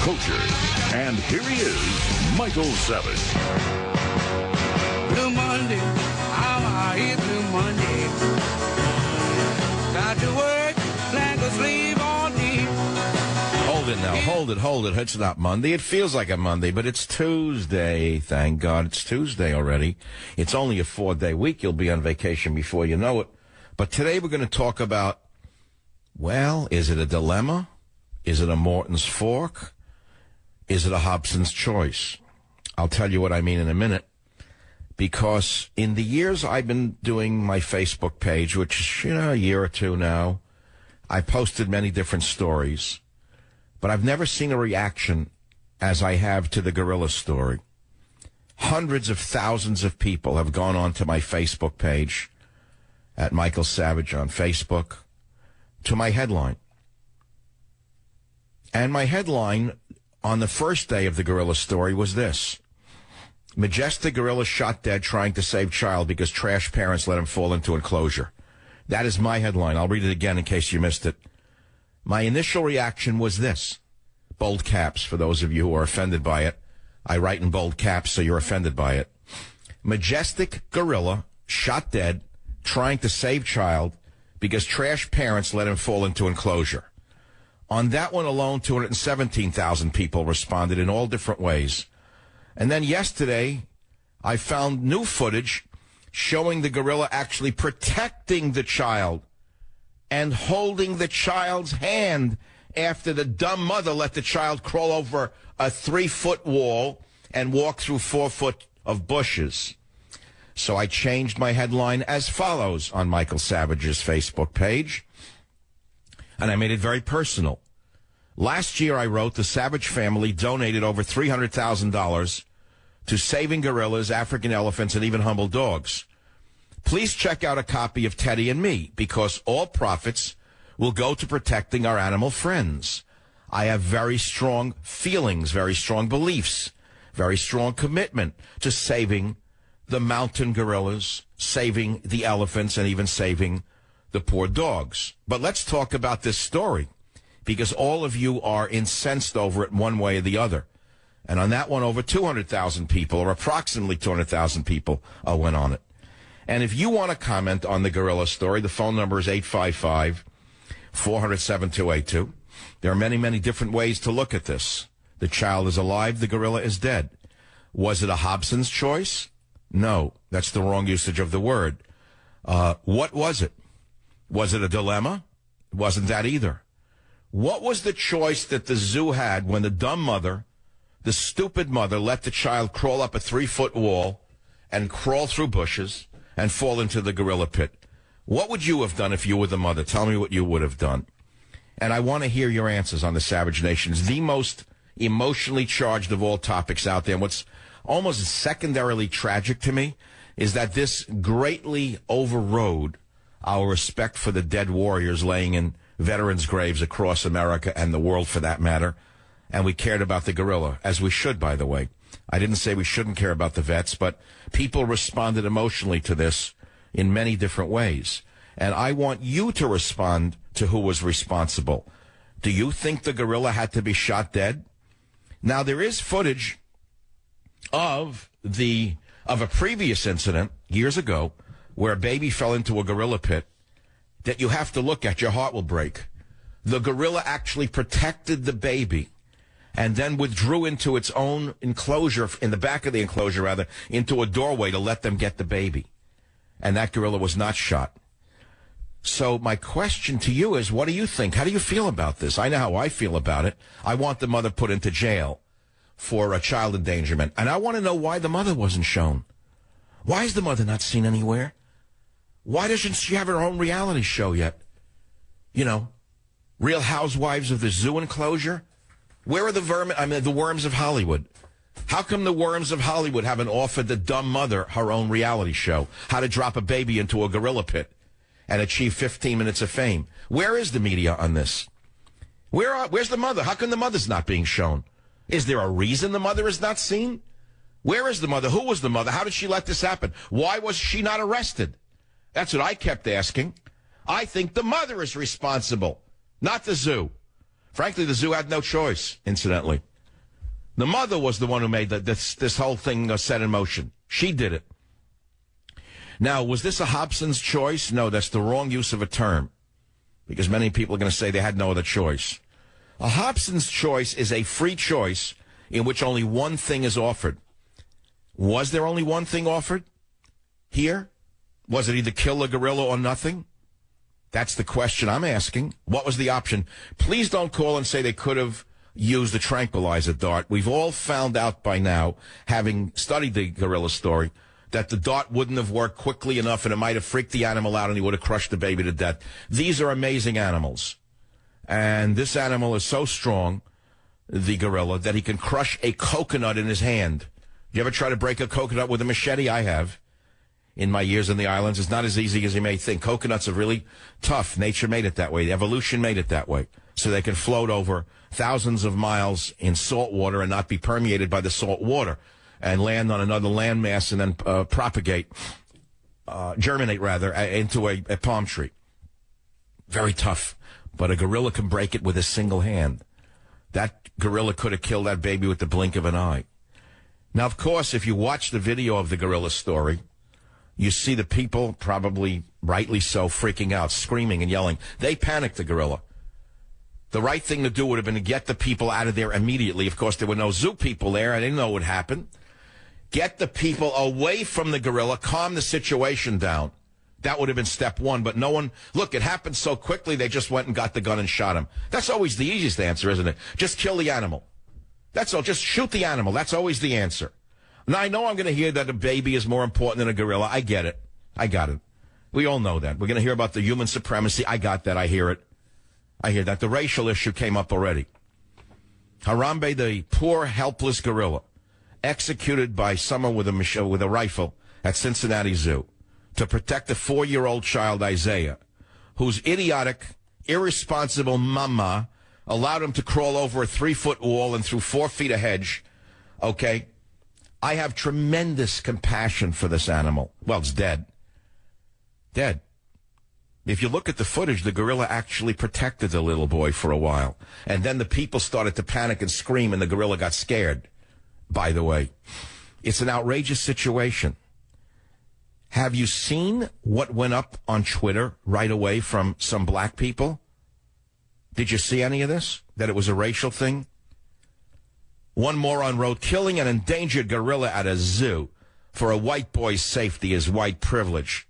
culture. And here he is, Michael Savage. Blue Monday, how are you, Blue Monday? Got to work, like a slave all day. Hold it now. Hold it. It's not Monday. It feels like a Monday, but it's Tuesday. Thank God it's Tuesday already. It's only a 4-day week. You'll be on vacation before you know it. But today we're going to talk about, well, is it a dilemma? Is it a Morton's fork? Is it a Hobson's choice? I'll tell you what I mean in a minute. Because in the years I've been doing my Facebook page, which is, a year or two now, I posted many different stories. But I've never seen a reaction as I have to the gorilla story. Hundreds of thousands of people have gone onto my Facebook page at Michael Savage on Facebook to my headline. And my headline on the first day of the gorilla story was this: Majestic gorilla shot dead trying to save child because trash parents let him fall into enclosure. That is my headline. I'll read it again in case you missed it. My initial reaction was this. Bold caps for those of you who are offended by it. I write in bold caps so you're offended by it. Majestic gorilla shot dead trying to save child because trash parents let him fall into enclosure. On that one alone, 217,000 people responded in all different ways. And then yesterday, I found new footage showing the gorilla actually protecting the child and holding the child's hand after the dumb mother let the child crawl over a 3-foot wall and walk through 4 foot of bushes. So I changed my headline as follows on Michael Savage's Facebook page, and I made it very personal. Last year, I wrote, the Savage family donated over $300,000 to saving gorillas, African elephants, and even humble dogs. Please check out a copy of Teddy and Me, because all profits will go to protecting our animal friends. I have very strong feelings, very strong beliefs, very strong commitment to saving the mountain gorillas, saving the elephants, and even saving the poor dogs. But let's talk about this story, because all of you are incensed over it one way or the other. And on that one, over 200,000 people, or approximately 200,000 people, went on it. And if you want to comment on the gorilla story, the phone number is 855-400-7282. There are many, many different ways to look at this. The child is alive, the gorilla is dead. Was it a Hobson's choice? No, that's the wrong usage of the word. What was it? Was it a dilemma? It wasn't that either. What was the choice that the zoo had when the dumb mother, the stupid mother, let the child crawl up a 3-foot wall and crawl through bushes and fall into the gorilla pit? What would you have done if you were the mother? Tell me what you would have done. And I want to hear your answers on the Savage Nation. It's the most emotionally charged of all topics out there. And what's almost secondarily tragic to me is that this greatly overrode our respect for the dead warriors laying in veterans' graves across America and the world, for that matter. And we cared about the gorilla, as we should, by the way. I didn't say we shouldn't care about the vets, but people responded emotionally to this in many different ways. And I want you to respond to who was responsible. Do you think the gorilla had to be shot dead? Now, there is footage of a previous incident years ago where a baby fell into a gorilla pit that you have to look at. Your heart will break. The gorilla actually protected the baby and then withdrew into its own enclosure, in the back of the enclosure, rather, into a doorway to let them get the baby. And that gorilla was not shot. So my question to you is, what do you think? How do you feel about this? I know how I feel about it. I want the mother put into jail for a child endangerment. And I want to know why the mother wasn't shown. Why is the mother not seen anywhere? Why doesn't she have her own reality show yet? Real Housewives of the Zoo enclosure? Where are the worms of Hollywood? How come the worms of Hollywood haven't offered the dumb mother her own reality show? How to drop a baby into a gorilla pit and achieve 15 minutes of fame. Where is the media on this? Where's the mother? How come the mother's not being shown? Is there a reason the mother is not seen? Where is the mother? Who was the mother? How did she let this happen? Why was she not arrested? That's what I kept asking. I think the mother is responsible, not the zoo. Frankly, the zoo had no choice, incidentally. The mother was the one who made this whole thing set in motion. She did it. Now, was this a Hobson's choice? No, that's the wrong use of a term, because many people are going to say they had no other choice. A Hobson's choice is a free choice in which only one thing is offered. Was there only one thing offered here? Was it either kill the gorilla or nothing? That's the question I'm asking. What was the option? Please don't call and say they could have used a tranquilizer dart. We've all found out by now, having studied the gorilla story, that the dart wouldn't have worked quickly enough and it might have freaked the animal out and he would have crushed the baby to death. These are amazing animals. And this animal is so strong, the gorilla, that he can crush a coconut in his hand. You ever try to break a coconut with a machete? I have. In my years in the islands, it's not as easy as you may think. Coconuts are really tough. Nature made it that way. Evolution made it that way. So they can float over thousands of miles in salt water and not be permeated by the salt water and land on another landmass and then germinate into a palm tree. Very tough. But a gorilla can break it with a single hand. That gorilla could have killed that baby with the blink of an eye. Now, of course, if you watch the video of the gorilla story, you see the people, probably rightly so, freaking out, screaming and yelling. They panicked the gorilla. The right thing to do would have been to get the people out of there immediately. Of course, there were no zoo people there. I didn't know what would happen. Get the people away from the gorilla, calm the situation down. That would have been step one, but no one... Look, it happened so quickly, they just went and got the gun and shot him. That's always the easiest answer, isn't it? Just kill the animal. That's all. Just shoot the animal. That's always the answer. Now, I know I'm going to hear that a baby is more important than a gorilla. I get it. I got it. We all know that. We're going to hear about the human supremacy. I got that. I hear it. I hear that. The racial issue came up already. Harambe, the poor, helpless gorilla, executed by someone with a rifle at Cincinnati Zoo to protect a 4-year-old child, Isaiah, whose idiotic, irresponsible mama allowed him to crawl over a 3-foot wall and through 4 feet of hedge. Okay? I have tremendous compassion for this animal. Well, it's dead. Dead. If you look at the footage, the gorilla actually protected the little boy for a while. And then the people started to panic and scream, and the gorilla got scared, by the way. It's an outrageous situation. Have you seen what went up on Twitter right away from some black people? Did you see any of this? That it was a racial thing? One moron wrote, killing an endangered gorilla at a zoo for a white boy's safety is white privilege.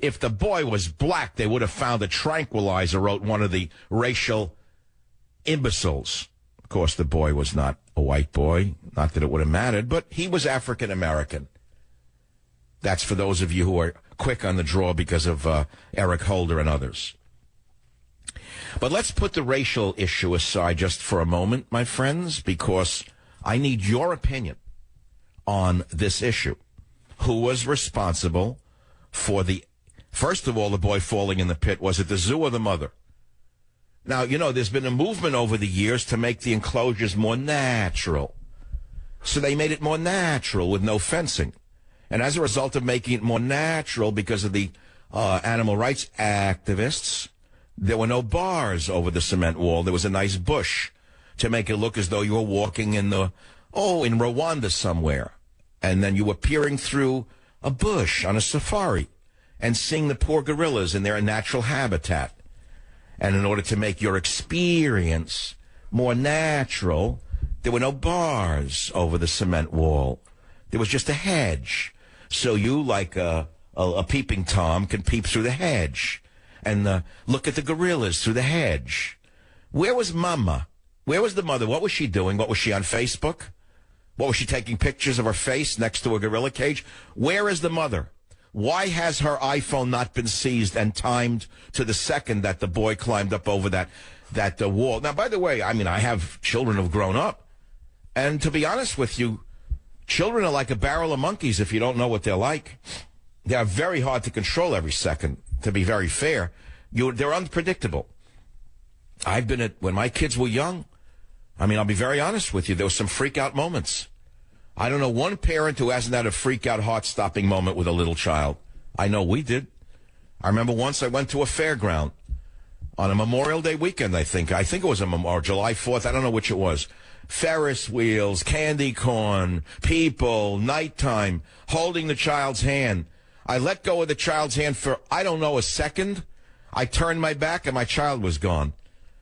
If the boy was black, they would have found a tranquilizer, wrote one of the racial imbeciles. Of course, the boy was not a white boy. Not that it would have mattered, but he was African American. That's for those of you who are quick on the draw because of Eric Holder and others. But let's put the racial issue aside just for a moment, my friends, because I need your opinion on this issue. Who was responsible for first of all, the boy falling in the pit? Was it the zoo or the mother? Now, you know, there's been a movement over the years to make the enclosures more natural. So they made it more natural with no fencing. And as a result of making it more natural because of the animal rights activists, there were no bars over the cement wall. There was a nice bush to make it look as though you were walking in Rwanda somewhere. And then you were peering through a bush on a safari and seeing the poor gorillas in their natural habitat. And in order to make your experience more natural, there were no bars over the cement wall. There was just a hedge. So you, like a peeping Tom, can peep through the hedge and look at the gorillas through the hedge. Where was Mama? Where was the mother? What was she doing? What was she on Facebook? What was she taking pictures of her face next to a gorilla cage? Where is the mother? Why has her iPhone not been seized and timed to the second that the boy climbed up over that wall? Now, by the way, I mean, I have children who've grown up. And to be honest with you, children are like a barrel of monkeys if you don't know what they're like. They are very hard to control every second, to be very fair. They're unpredictable. I've been when my kids were young, I mean, I'll be very honest with you, there were some freak-out moments. I don't know one parent who hasn't had a freak-out, heart-stopping moment with a little child. I know we did. I remember once I went to a fairground on a Memorial Day weekend, I think. I think it was July 4th. I don't know which it was. Ferris wheels, candy corn, people, nighttime, holding the child's hand. I let go of the child's hand for, I don't know, a second. I turned my back and my child was gone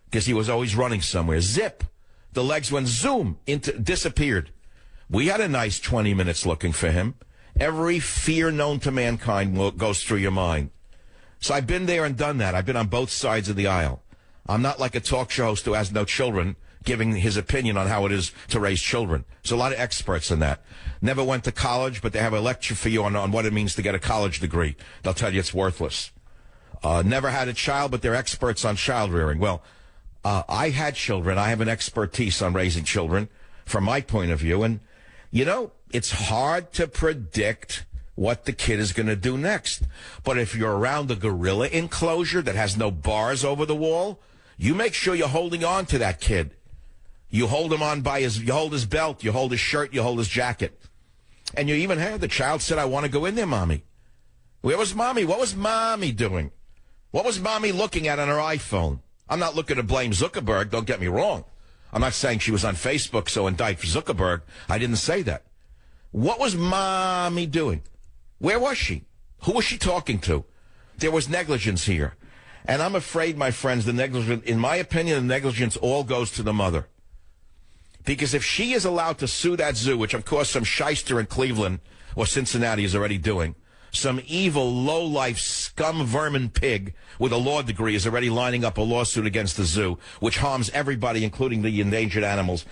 because he was always running somewhere. Zip. The legs went zoom, disappeared. We had a nice 20 minutes looking for him. Every fear known to mankind goes through your mind. So I've been there and done that. I've been on both sides of the aisle. I'm not like a talk show host who has no children giving his opinion on how it is to raise children. There's a lot of experts in that. Never went to college, but they have a lecture for you on what it means to get a college degree. They'll tell you it's worthless. Never had a child, but they're experts on child rearing. Well, I had children. I have an expertise on raising children from my point of view. And, you know, it's hard to predict what the kid is going to do next. But if you're around a gorilla enclosure that has no bars over the wall, you make sure you're holding on to that kid. You hold him on by you hold his belt, you hold his shirt, you hold his jacket. And you even had the child said, I want to go in there, Mommy. Where was Mommy? What was Mommy doing? What was Mommy looking at on her iPhone? I'm not looking to blame Zuckerberg, don't get me wrong. I'm not saying she was on Facebook, so indict for Zuckerberg. I didn't say that. What was Mommy doing? Where was she? Who was she talking to? There was negligence here. And I'm afraid, my friends, the negligence, in my opinion, the negligence all goes to the mother. Because if she is allowed to sue that zoo, which of course some shyster in Cleveland or Cincinnati is already doing, some evil, low-life, scum vermin pig with a law degree is already lining up a lawsuit against the zoo, which harms everybody, including the endangered animals.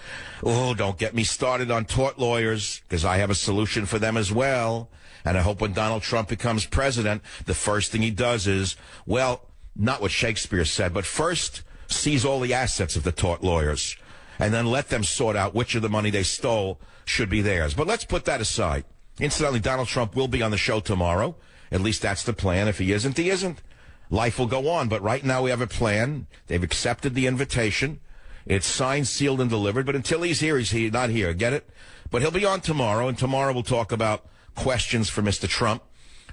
Oh, don't get me started on tort lawyers, because I have a solution for them as well. And I hope when Donald Trump becomes president, the first thing he does is, well, not what Shakespeare said, but first seize all the assets of the tort lawyers, and then let them sort out which of the money they stole should be theirs. But let's put that aside. Incidentally, Donald Trump will be on the show tomorrow. At least that's the plan. If he isn't, he isn't. Life will go on. But right now we have a plan. They've accepted the invitation. It's signed, sealed, and delivered. But until he's here, he's not here. Get it? But he'll be on tomorrow, and tomorrow we'll talk about questions for Mr. Trump,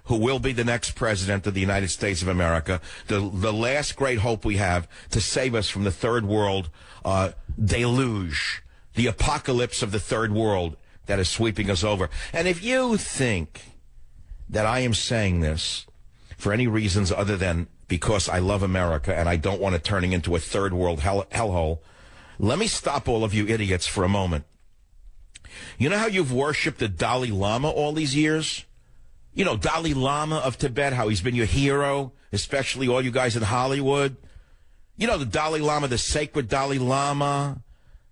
who will be the next president of the United States of America, the last great hope we have to save us from the third world deluge, the apocalypse of the third world that is sweeping us over. And if you think that I am saying this for any reasons other than because I love America and I don't want it turning into a third world hellhole, let me stop all of you idiots for a moment. You know how you've worshipped the Dalai Lama all these years? You know, Dalai Lama of Tibet, how he's been your hero, especially all you guys in Hollywood. You know, the Dalai Lama, the sacred Dalai Lama.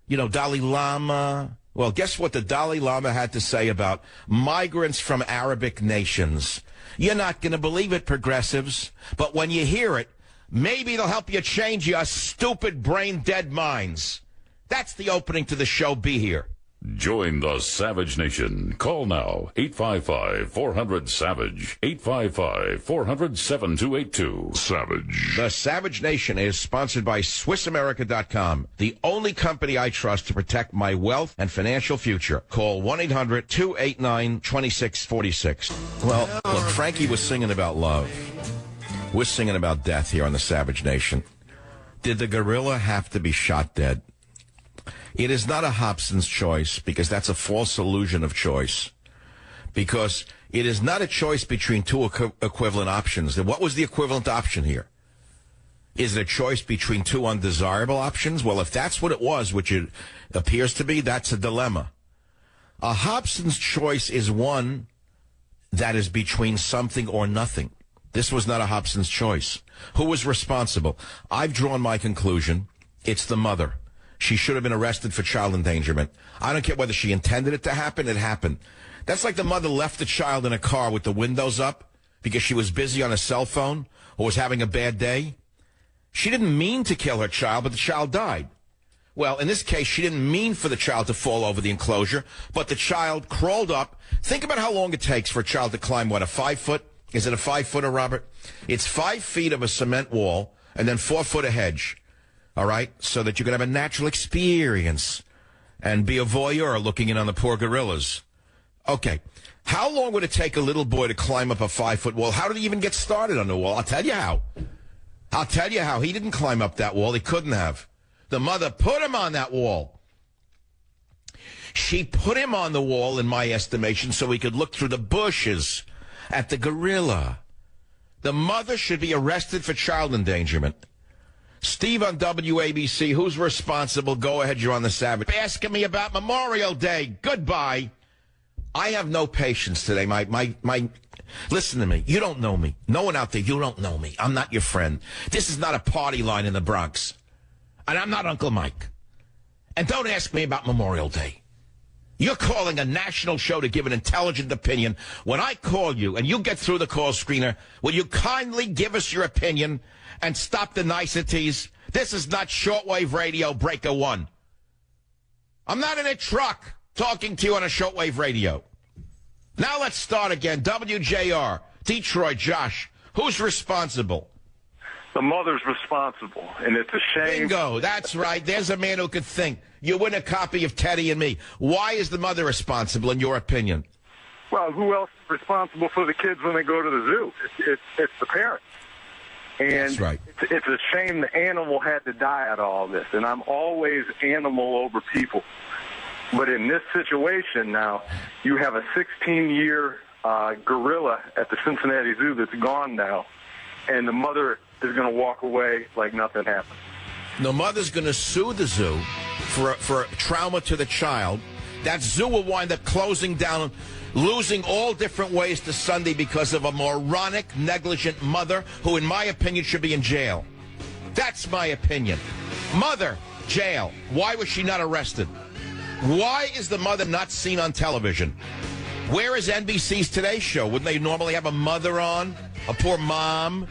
You know, Dalai Lama. Well, guess what the Dalai Lama had to say about migrants from Arabic nations? You're not going to believe it, progressives. But when you hear it, maybe it'll help you change your stupid, brain-dead minds. That's the opening to the show. Be here. Join the Savage Nation. Call now, 855-400-SAVAGE, 855-400-7282. Savage. The Savage Nation is sponsored by SwissAmerica.com, the only company I trust to protect my wealth and financial future. Call 1-800-289-2646. Well, look, Frankie was singing about love. We're singing about death here on the Savage Nation. Did the gorilla have to be shot dead? It is not a Hobson's choice, because that's a false illusion of choice. Because it is not a choice between two equivalent options. What was the equivalent option here? Is it a choice between two undesirable options? Well, if that's what it was, which it appears to be, that's a dilemma. A Hobson's choice is one that is between something or nothing. This was not a Hobson's choice. Who was responsible? I've drawn my conclusion. It's the mother. She should have been arrested for child endangerment. I don't care whether she intended it to happen, it happened. That's like the mother left the child in a car with the windows up because she was busy on a cell phone or was having a bad day. She didn't mean to kill her child, but the child died. Well, in this case, she didn't mean for the child to fall over the enclosure, but the child crawled up. Think about how long it takes for a child to climb, what, a 5-foot? Is it a 5-footer, Robert? It's 5 feet of a cement wall and then 4 foot of hedge. All right, so that you can have a natural experience and be a voyeur looking in on the poor gorillas. Okay, how long would it take a little boy to climb up a 5-foot wall? How did he even get started on the wall? I'll tell you how. He didn't climb up that wall. He couldn't have. The mother put him on that wall. She put him on the wall, in my estimation, so he could look through the bushes at the gorilla. The mother should be arrested for child endangerment. Steve on WABC, who's responsible? Go ahead, you're on the Savage. Asking me about Memorial Day. Goodbye. I have no patience today. Listen to me. You don't know me. No one out there, you don't know me. I'm not your friend. This is not a party line in the Bronx. And I'm not Uncle Mike. And don't ask me about Memorial Day. You're calling a national show to give an intelligent opinion. When I call you and you get through the call screener, will you kindly give us your opinion and stop the niceties? This is not shortwave radio breaker one. I'm not in a truck talking to you on a shortwave radio. Now let's start again. WJR, Detroit, Josh, who's responsible? The mother's responsible, and it's a shame. Bingo, that's right. There's a man who could think. You win a copy of Teddy and Me. Why is the mother responsible, in your opinion? Well, who else is responsible for the kids when they go to the zoo? It's the parents. And that's right. It's a shame the animal had to die out of all this, and I'm always animal over people. But in this situation now, you have a 16-year gorilla at the Cincinnati Zoo that's gone now, and the mother is going to walk away like nothing happened. The mother's going to sue the zoo for trauma to the child. That zoo will wind up closing down, losing all different ways to Sunday because of a moronic, negligent mother who, in my opinion, should be in jail. That's my opinion. Mother, jail. Why was she not arrested? Why is the mother not seen on television? Where is NBC's Today Show? Wouldn't they normally have a mother on? A poor mom?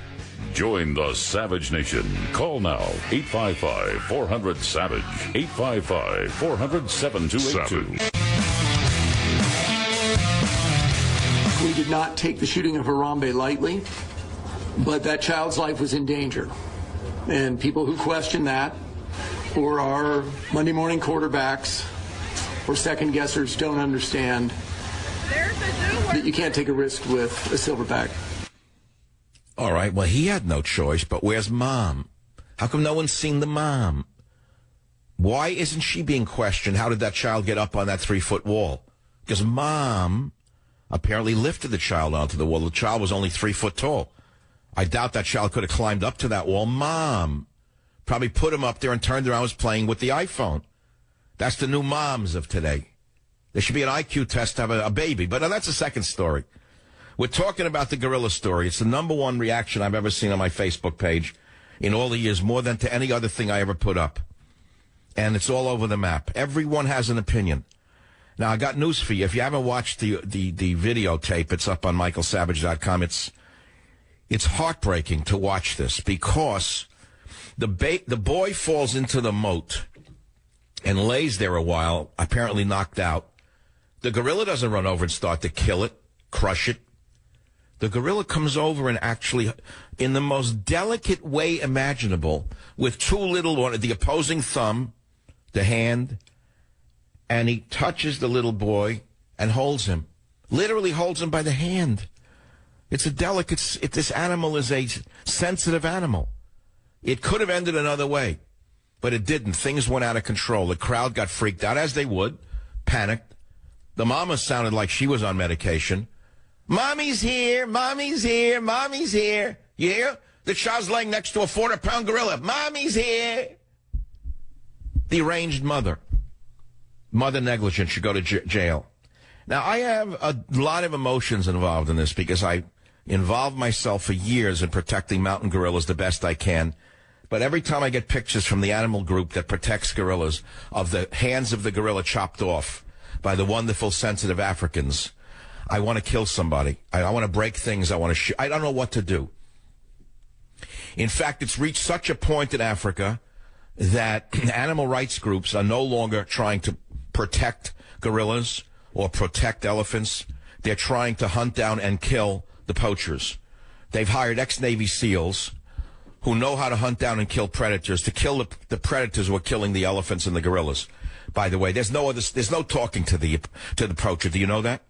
Join the Savage Nation. Call now, 855-400-SAVAGE, 855-400-7282. We did not take the shooting of Harambe lightly, but that child's life was in danger. And people who question that, or are Monday morning quarterbacks, or second guessers, don't understand that you can't take a risk with a silverback. All right, well, he had no choice, but where's Mom? How come no one's seen the mom? Why isn't she being questioned? How did that child get up on that 3-foot wall? Because Mom apparently lifted the child onto the wall. The child was only 3 foot tall. I doubt that child could have climbed up to that wall. Mom probably put him up there and turned around and was playing with the iPhone. That's the new moms of today. There should be an IQ test to have a baby, but that's a second story. We're talking about the gorilla story. It's the number one reaction I've ever seen on my Facebook page in all the years, more than to any other thing I ever put up. And it's all over the map. Everyone has an opinion. Now, I got news for you. If you haven't watched the videotape, it's up on michaelsavage.com. It's heartbreaking to watch this because the boy falls into the moat and lays there a while, apparently knocked out. The gorilla doesn't run over and start to kill it, crush it. The gorilla comes over and actually, in the most delicate way imaginable, with the opposing thumb, the hand, and he touches the little boy and holds him. Literally holds him by the hand. It's a delicate, this animal is a sensitive animal. It could have ended another way, but it didn't. Things went out of control. The crowd got freaked out, as they would, panicked. The mama sounded like she was on medication. Mommy's here, mommy's here, mommy's here. You hear? The child's laying next to a 400-pound gorilla. Mommy's here. The arranged mother. Mother negligent should go to jail. Now, I have a lot of emotions involved in this because I involved myself for years in protecting mountain gorillas the best I can. But every time I get pictures from the animal group that protects gorillas of the hands of the gorilla chopped off by the wonderful, sensitive Africans, I want to kill somebody. I want to break things. I want to shoot. I don't know what to do. In fact, it's reached such a point in Africa that animal rights groups are no longer trying to protect gorillas or protect elephants. They're trying to hunt down and kill the poachers. They've hired ex-Navy SEALs who know how to hunt down and kill predators, to kill the predators who are killing the elephants and the gorillas. By the way, there's no talking to the poacher. Do you know that?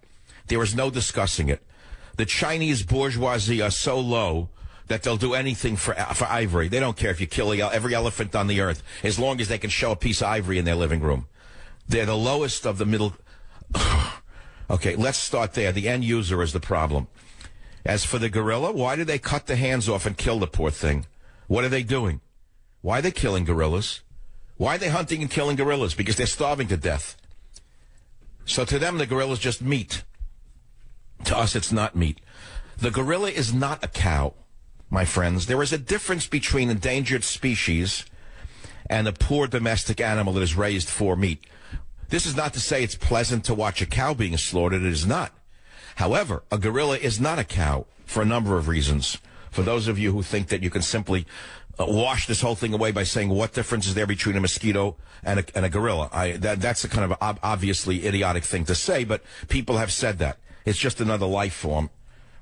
There is no discussing it. The Chinese bourgeoisie are so low that they'll do anything for ivory. They don't care if you kill every elephant on the earth, as long as they can show a piece of ivory in their living room. They're the lowest of the middle. Okay, let's start there. The end user is the problem. As for the gorilla, why did they cut the hands off and kill the poor thing? What are they doing? Why are they killing gorillas? Why are they hunting and killing gorillas? Because they're starving to death. So to them, the gorilla is just meat. To us, it's not meat. The gorilla is not a cow, my friends. There is a difference between endangered species and a poor domestic animal that is raised for meat. This is not to say it's pleasant to watch a cow being slaughtered. It is not. However, a gorilla is not a cow for a number of reasons. For those of you who think that you can simply wash this whole thing away by saying what difference is there between a mosquito and a gorilla, that's a kind of obviously idiotic thing to say, but people have said that. It's just another life form.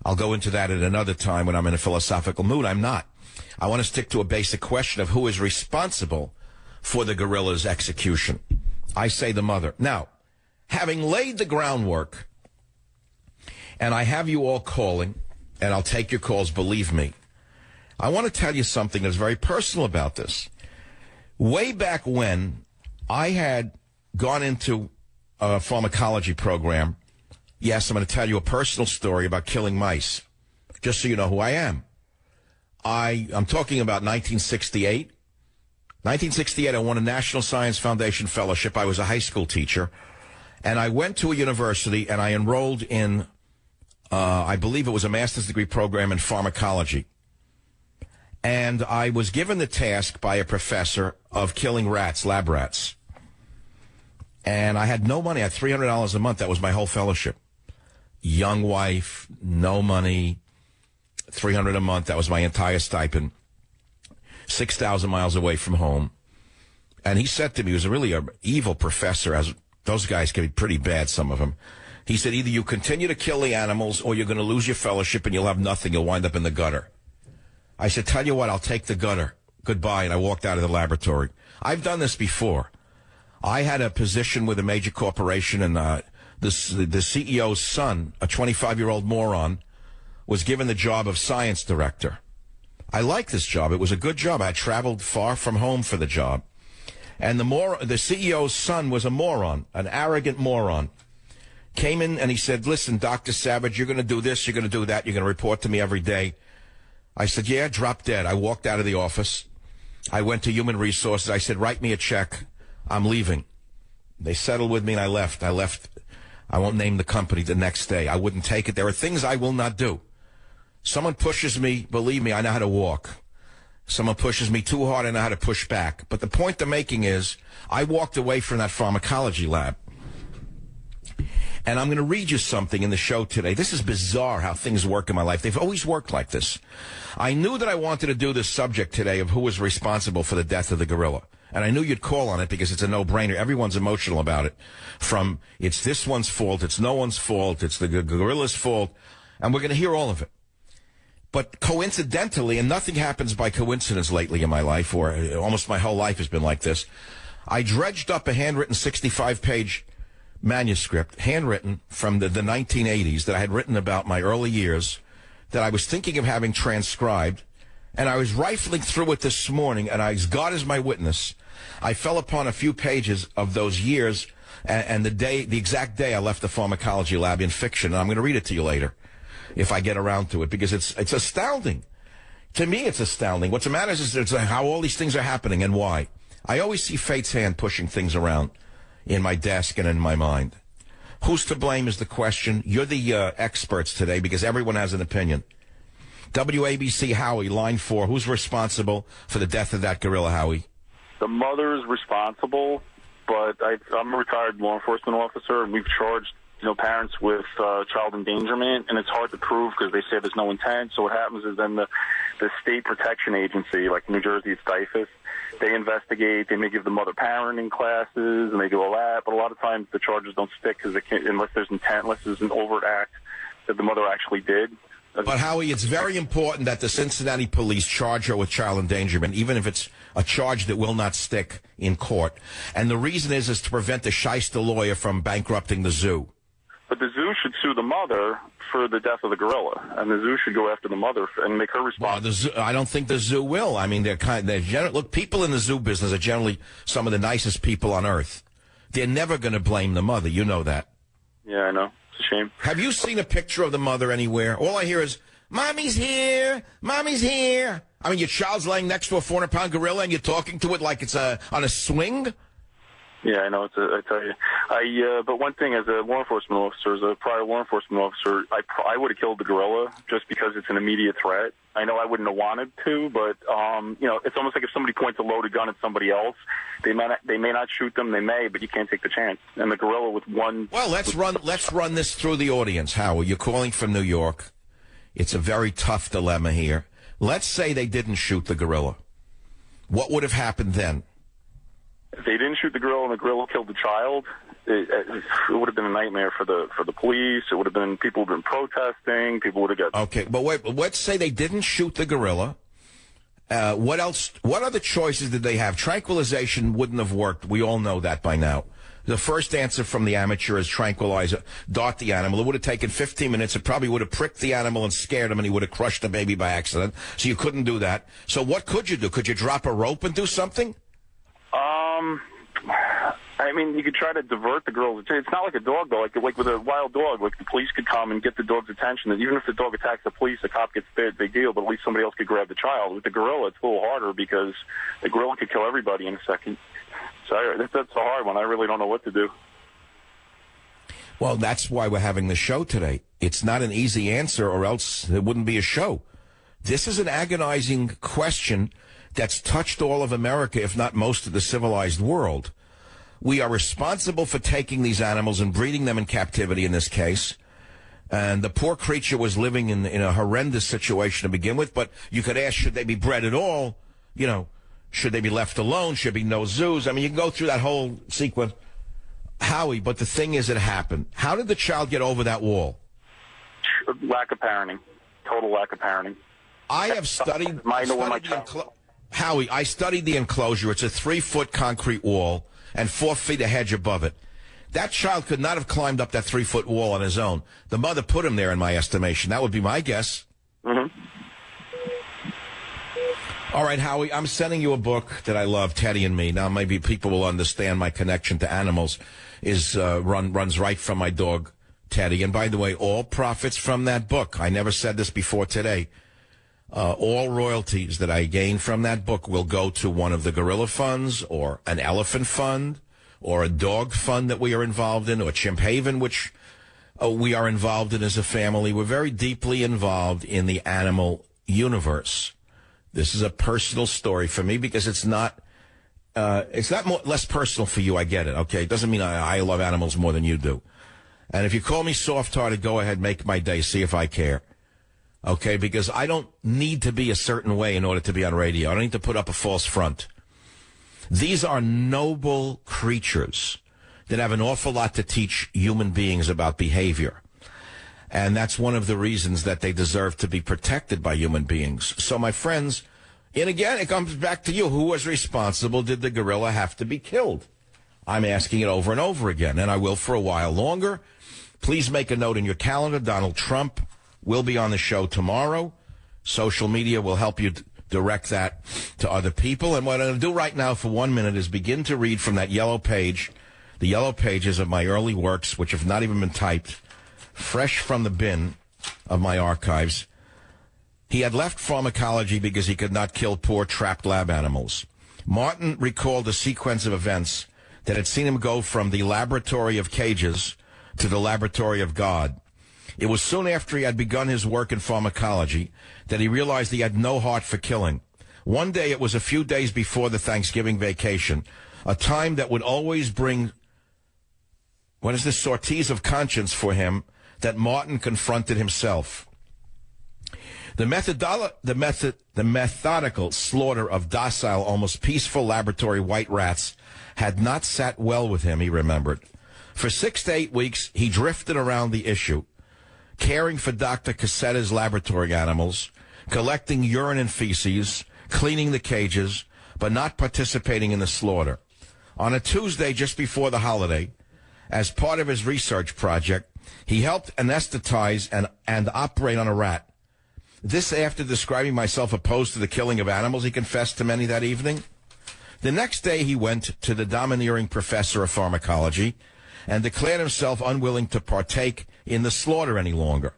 I'll go into that at another time when I'm in a philosophical mood. I'm not. I want to stick to a basic question of who is responsible for the gorilla's execution. I say the mother. Now, having laid the groundwork, and I have you all calling, and I'll take your calls, believe me, I want to tell you something that's very personal about this. Way back when I had gone into a pharmacology program, yes, I'm going to tell you a personal story about killing mice, just so you know who I am. I'm talking about 1968. 1968, I won a National Science Foundation fellowship. I was a high school teacher, and I went to a university, and I enrolled in, I believe it was a master's degree program in pharmacology. And I was given the task by a professor of killing rats, lab rats. And I had no money. I had $300 a month. That was my whole fellowship. Young wife, no money, $300 a month. That was my entire stipend. 6,000 miles away from home. And he said to me, he was a really evil professor, as those guys can be pretty bad, some of them. He said, either you continue to kill the animals or you're going to lose your fellowship and you'll have nothing. You'll wind up in the gutter. I said, tell you what, I'll take the gutter. Goodbye. And I walked out of the laboratory. I've done this before. I had a position with a major corporation, and the CEO's son, a 25-year-old moron, was given the job of science director. I liked this job. It was a good job. I had traveled far from home for the job. And the CEO's son was a moron, an arrogant moron. Came in and he said, listen, Dr. Savage, you're going to do this, you're going to do that, you're going to report to me every day. I said, yeah, drop dead. I walked out of the office. I went to Human Resources. I said, write me a check. I'm leaving. They settled with me and I left. I won't name the company the next day. I wouldn't take it. There are things I will not do. Someone pushes me, believe me, I know how to walk. Someone pushes me too hard, I know how to push back. But the point I'm making is, I walked away from that pharmacology lab. And I'm going to read you something in the show today. This is bizarre how things work in my life. They've always worked like this. I knew that I wanted to do this subject today of who was responsible for the death of the gorilla. And I knew you'd call on it because it's a no-brainer. Everyone's emotional about it. From, it's this one's fault, it's no one's fault, it's the gorilla's fault. And we're going to hear all of it. But coincidentally, and nothing happens by coincidence lately in my life, or almost my whole life has been like this, I dredged up a handwritten 65-page manuscript, handwritten from the 1980s, that I had written about my early years, that I was thinking of having transcribed, and I was rifling through it this morning, and as God is my witness, I fell upon a few pages of those years, and the exact day I left the pharmacology lab in fiction, and I'm going to read it to you later, if I get around to it, because it's astounding. To me, it's astounding. What matters is it's how all these things are happening and why. I always see fate's hand pushing things around in my desk and in my mind. Who's to blame is the question. You're the experts today because everyone has an opinion. WABC Howie, line 4. Who's responsible for the death of that gorilla, Howie? The mother is responsible, but I'm a retired law enforcement officer, and we've charged parents with child endangerment, and it's hard to prove because they say there's no intent. So what happens is then the state protection agency, like New Jersey, it's DIFAS, they investigate, they may give the mother parenting classes, and they do all that, but a lot of times the charges don't stick because unless there's intent, unless there's an overt act that the mother actually did. But, Howie, it's very important that the Cincinnati police charge her with child endangerment, even if it's a charge that will not stick in court. And the reason is to prevent the shyster lawyer from bankrupting the zoo. But the zoo should sue the mother for the death of the gorilla, and the zoo should go after the mother and make her responsible. Well, I don't think the zoo will. I mean, look, people in the zoo business are generally some of the nicest people on earth. they're never going to blame the mother. You know that. Yeah, I know. It's a shame. Have you seen a picture of the mother anywhere? All I hear is, Mommy's here. Mommy's here. I mean, your child's laying next to a 400-pound gorilla and you're talking to it like it's on a swing? Yeah, I know. I tell you. But one thing, as a law enforcement officer, as a prior law enforcement officer, I would have killed the gorilla just because it's an immediate threat. I know I wouldn't have wanted to, but it's almost like if somebody points a loaded gun at somebody else, they may not shoot them, they may, but you can't take the chance. And the gorilla with one. Well, let's run this through the audience, Howard. You're calling from New York. It's a very tough dilemma here. Let's say they didn't shoot the gorilla. What would have happened then? If they didn't shoot the gorilla and the gorilla killed the child, it would have been a nightmare for the police. It would have been people would have been protesting. People would have got. Okay, but wait. Let's say they didn't shoot the gorilla. What else? What other choices did they have? Tranquilization wouldn't have worked. We all know that by now. The first answer from the amateur is tranquilize, dart the animal. It would have taken 15 minutes. It probably would have pricked the animal and scared him, and he would have crushed the baby by accident. So you couldn't do that. So what could you do? Could you drop a rope and do something? I mean, you could try to divert the girl's attention. It's not like a dog, though. Like with a wild dog, like the police could come and get the dog's attention. And even if the dog attacks the police, the cop gets bit, big deal, but at least somebody else could grab the child. With the gorilla, it's a little harder because the gorilla could kill everybody in a second. So that's a hard one. I really don't know what to do. Well, that's why we're having the show today. It's not an easy answer, or else it wouldn't be a show. This is an agonizing question that's touched all of America, if not most of the civilized world. We are responsible for taking these animals and breeding them in captivity in this case. And the poor creature was living in a horrendous situation to begin with. But you could ask, should they be bred at all? You know, should they be left alone? Should there be no zoos? I mean, you can go through that whole sequence. Howie, but the thing is, it happened. How did the child get over that wall? Lack of parenting. Total lack of parenting. I have studied... Howie, I studied the enclosure. It's a 3-foot concrete wall and 4 feet of hedge above it. That child could not have climbed up that 3-foot wall on his own. The mother put him there, in my estimation. That would be my guess. Mm-hmm. All right, Howie, I'm sending you a book that I love, Teddy and Me. Now, maybe people will understand my connection to animals runs right from my dog, Teddy. And by the way, all profits from that book, I never said this before today, all royalties that I gain from that book will go to one of the gorilla funds or an elephant fund or a dog fund that we are involved in, or Chimp Haven, which we are involved in as a family. We're very deeply involved in the animal universe. This is a personal story for me because it's not less personal for you. I get it. Okay. It doesn't mean I love animals more than you do. And if you call me soft-hearted, go ahead, make my day, see if I care. Okay, because I don't need to be a certain way in order to be on radio. I don't need to put up a false front. These are noble creatures that have an awful lot to teach human beings about behavior. And that's one of the reasons that they deserve to be protected by human beings. So, my friends, and again, it comes back to you. Who was responsible? Did the gorilla have to be killed? I'm asking it over and over again, and I will for a while longer. Please make a note in your calendar. Donald Trump will be on the show tomorrow. Social media will help you direct that to other people. And what I'm going to do right now for 1 minute is begin to read from that yellow page, the yellow pages of my early works, which have not even been typed, fresh from the bin of my archives. He had left pharmacology because he could not kill poor trapped lab animals. Martin recalled a sequence of events that had seen him go from the laboratory of cages to the laboratory of God. It was soon after he had begun his work in pharmacology that he realized he had no heart for killing. One day, it was a few days before the Thanksgiving vacation, a time that would always bring, sorties of conscience for him, that Martin confronted himself. The methodical slaughter of docile, almost peaceful laboratory white rats had not sat well with him, he remembered. For 6 to 8 weeks, he drifted around the issue, caring for Dr. Cassetta's laboratory animals, collecting urine and feces, cleaning the cages, but not participating in the slaughter. On a Tuesday just before the holiday, as part of his research project, he helped anesthetize and operate on a rat. This after describing myself opposed to the killing of animals, he confessed to many that evening. The next day he went to the domineering professor of pharmacology and declared himself unwilling to partake in the slaughter any longer.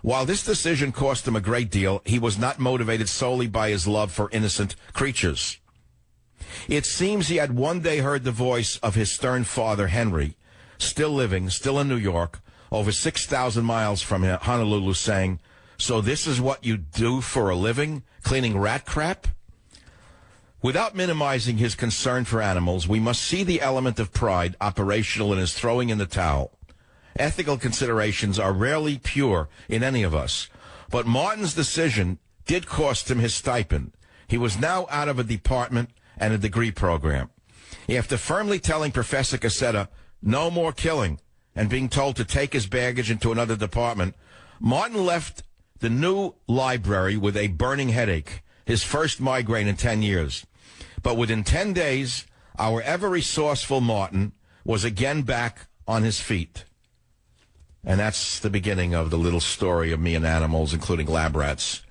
While this decision cost him a great deal, he was not motivated solely by his love for innocent creatures. It seems he had one day heard the voice of his stern father, Henry, still living, still in New York, over 6,000 miles from Honolulu, saying, "So this is what you do for a living, cleaning rat crap?" Without minimizing his concern for animals, we must see the element of pride operational in his throwing in the towel. Ethical considerations are rarely pure in any of us, but Martin's decision did cost him his stipend. He was now out of a department and a degree program. After firmly telling Professor Cassetta no more killing and being told to take his baggage into another department, Martin left the new library with a burning headache, his first migraine in 10 years. But within 10 days, our ever-resourceful Martin was again back on his feet. And that's the beginning of the little story of me and animals, including lab rats.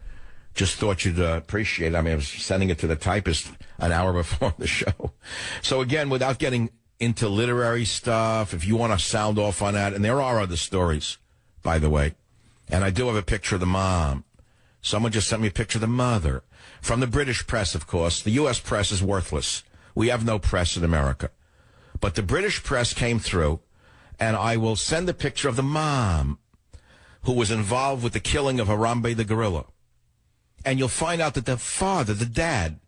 Just thought you'd appreciate it. I mean, I was sending it to the typist an hour before the show. So again, without getting into literary stuff, if you want to sound off on that, and there are other stories, by the way. And I do have a picture of the mom. Someone just sent me a picture of the mother. From the British press, of course. The U.S. press is worthless. We have no press in America. But the British press came through, and I will send a picture of the mom who was involved with the killing of Harambe the gorilla. And you'll find out that the father, the dad,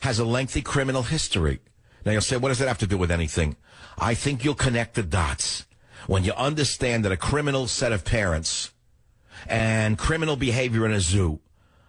has a lengthy criminal history. Now you'll say, what does that have to do with anything? I think you'll connect the dots when you understand that a criminal set of parents and criminal behavior in a zoo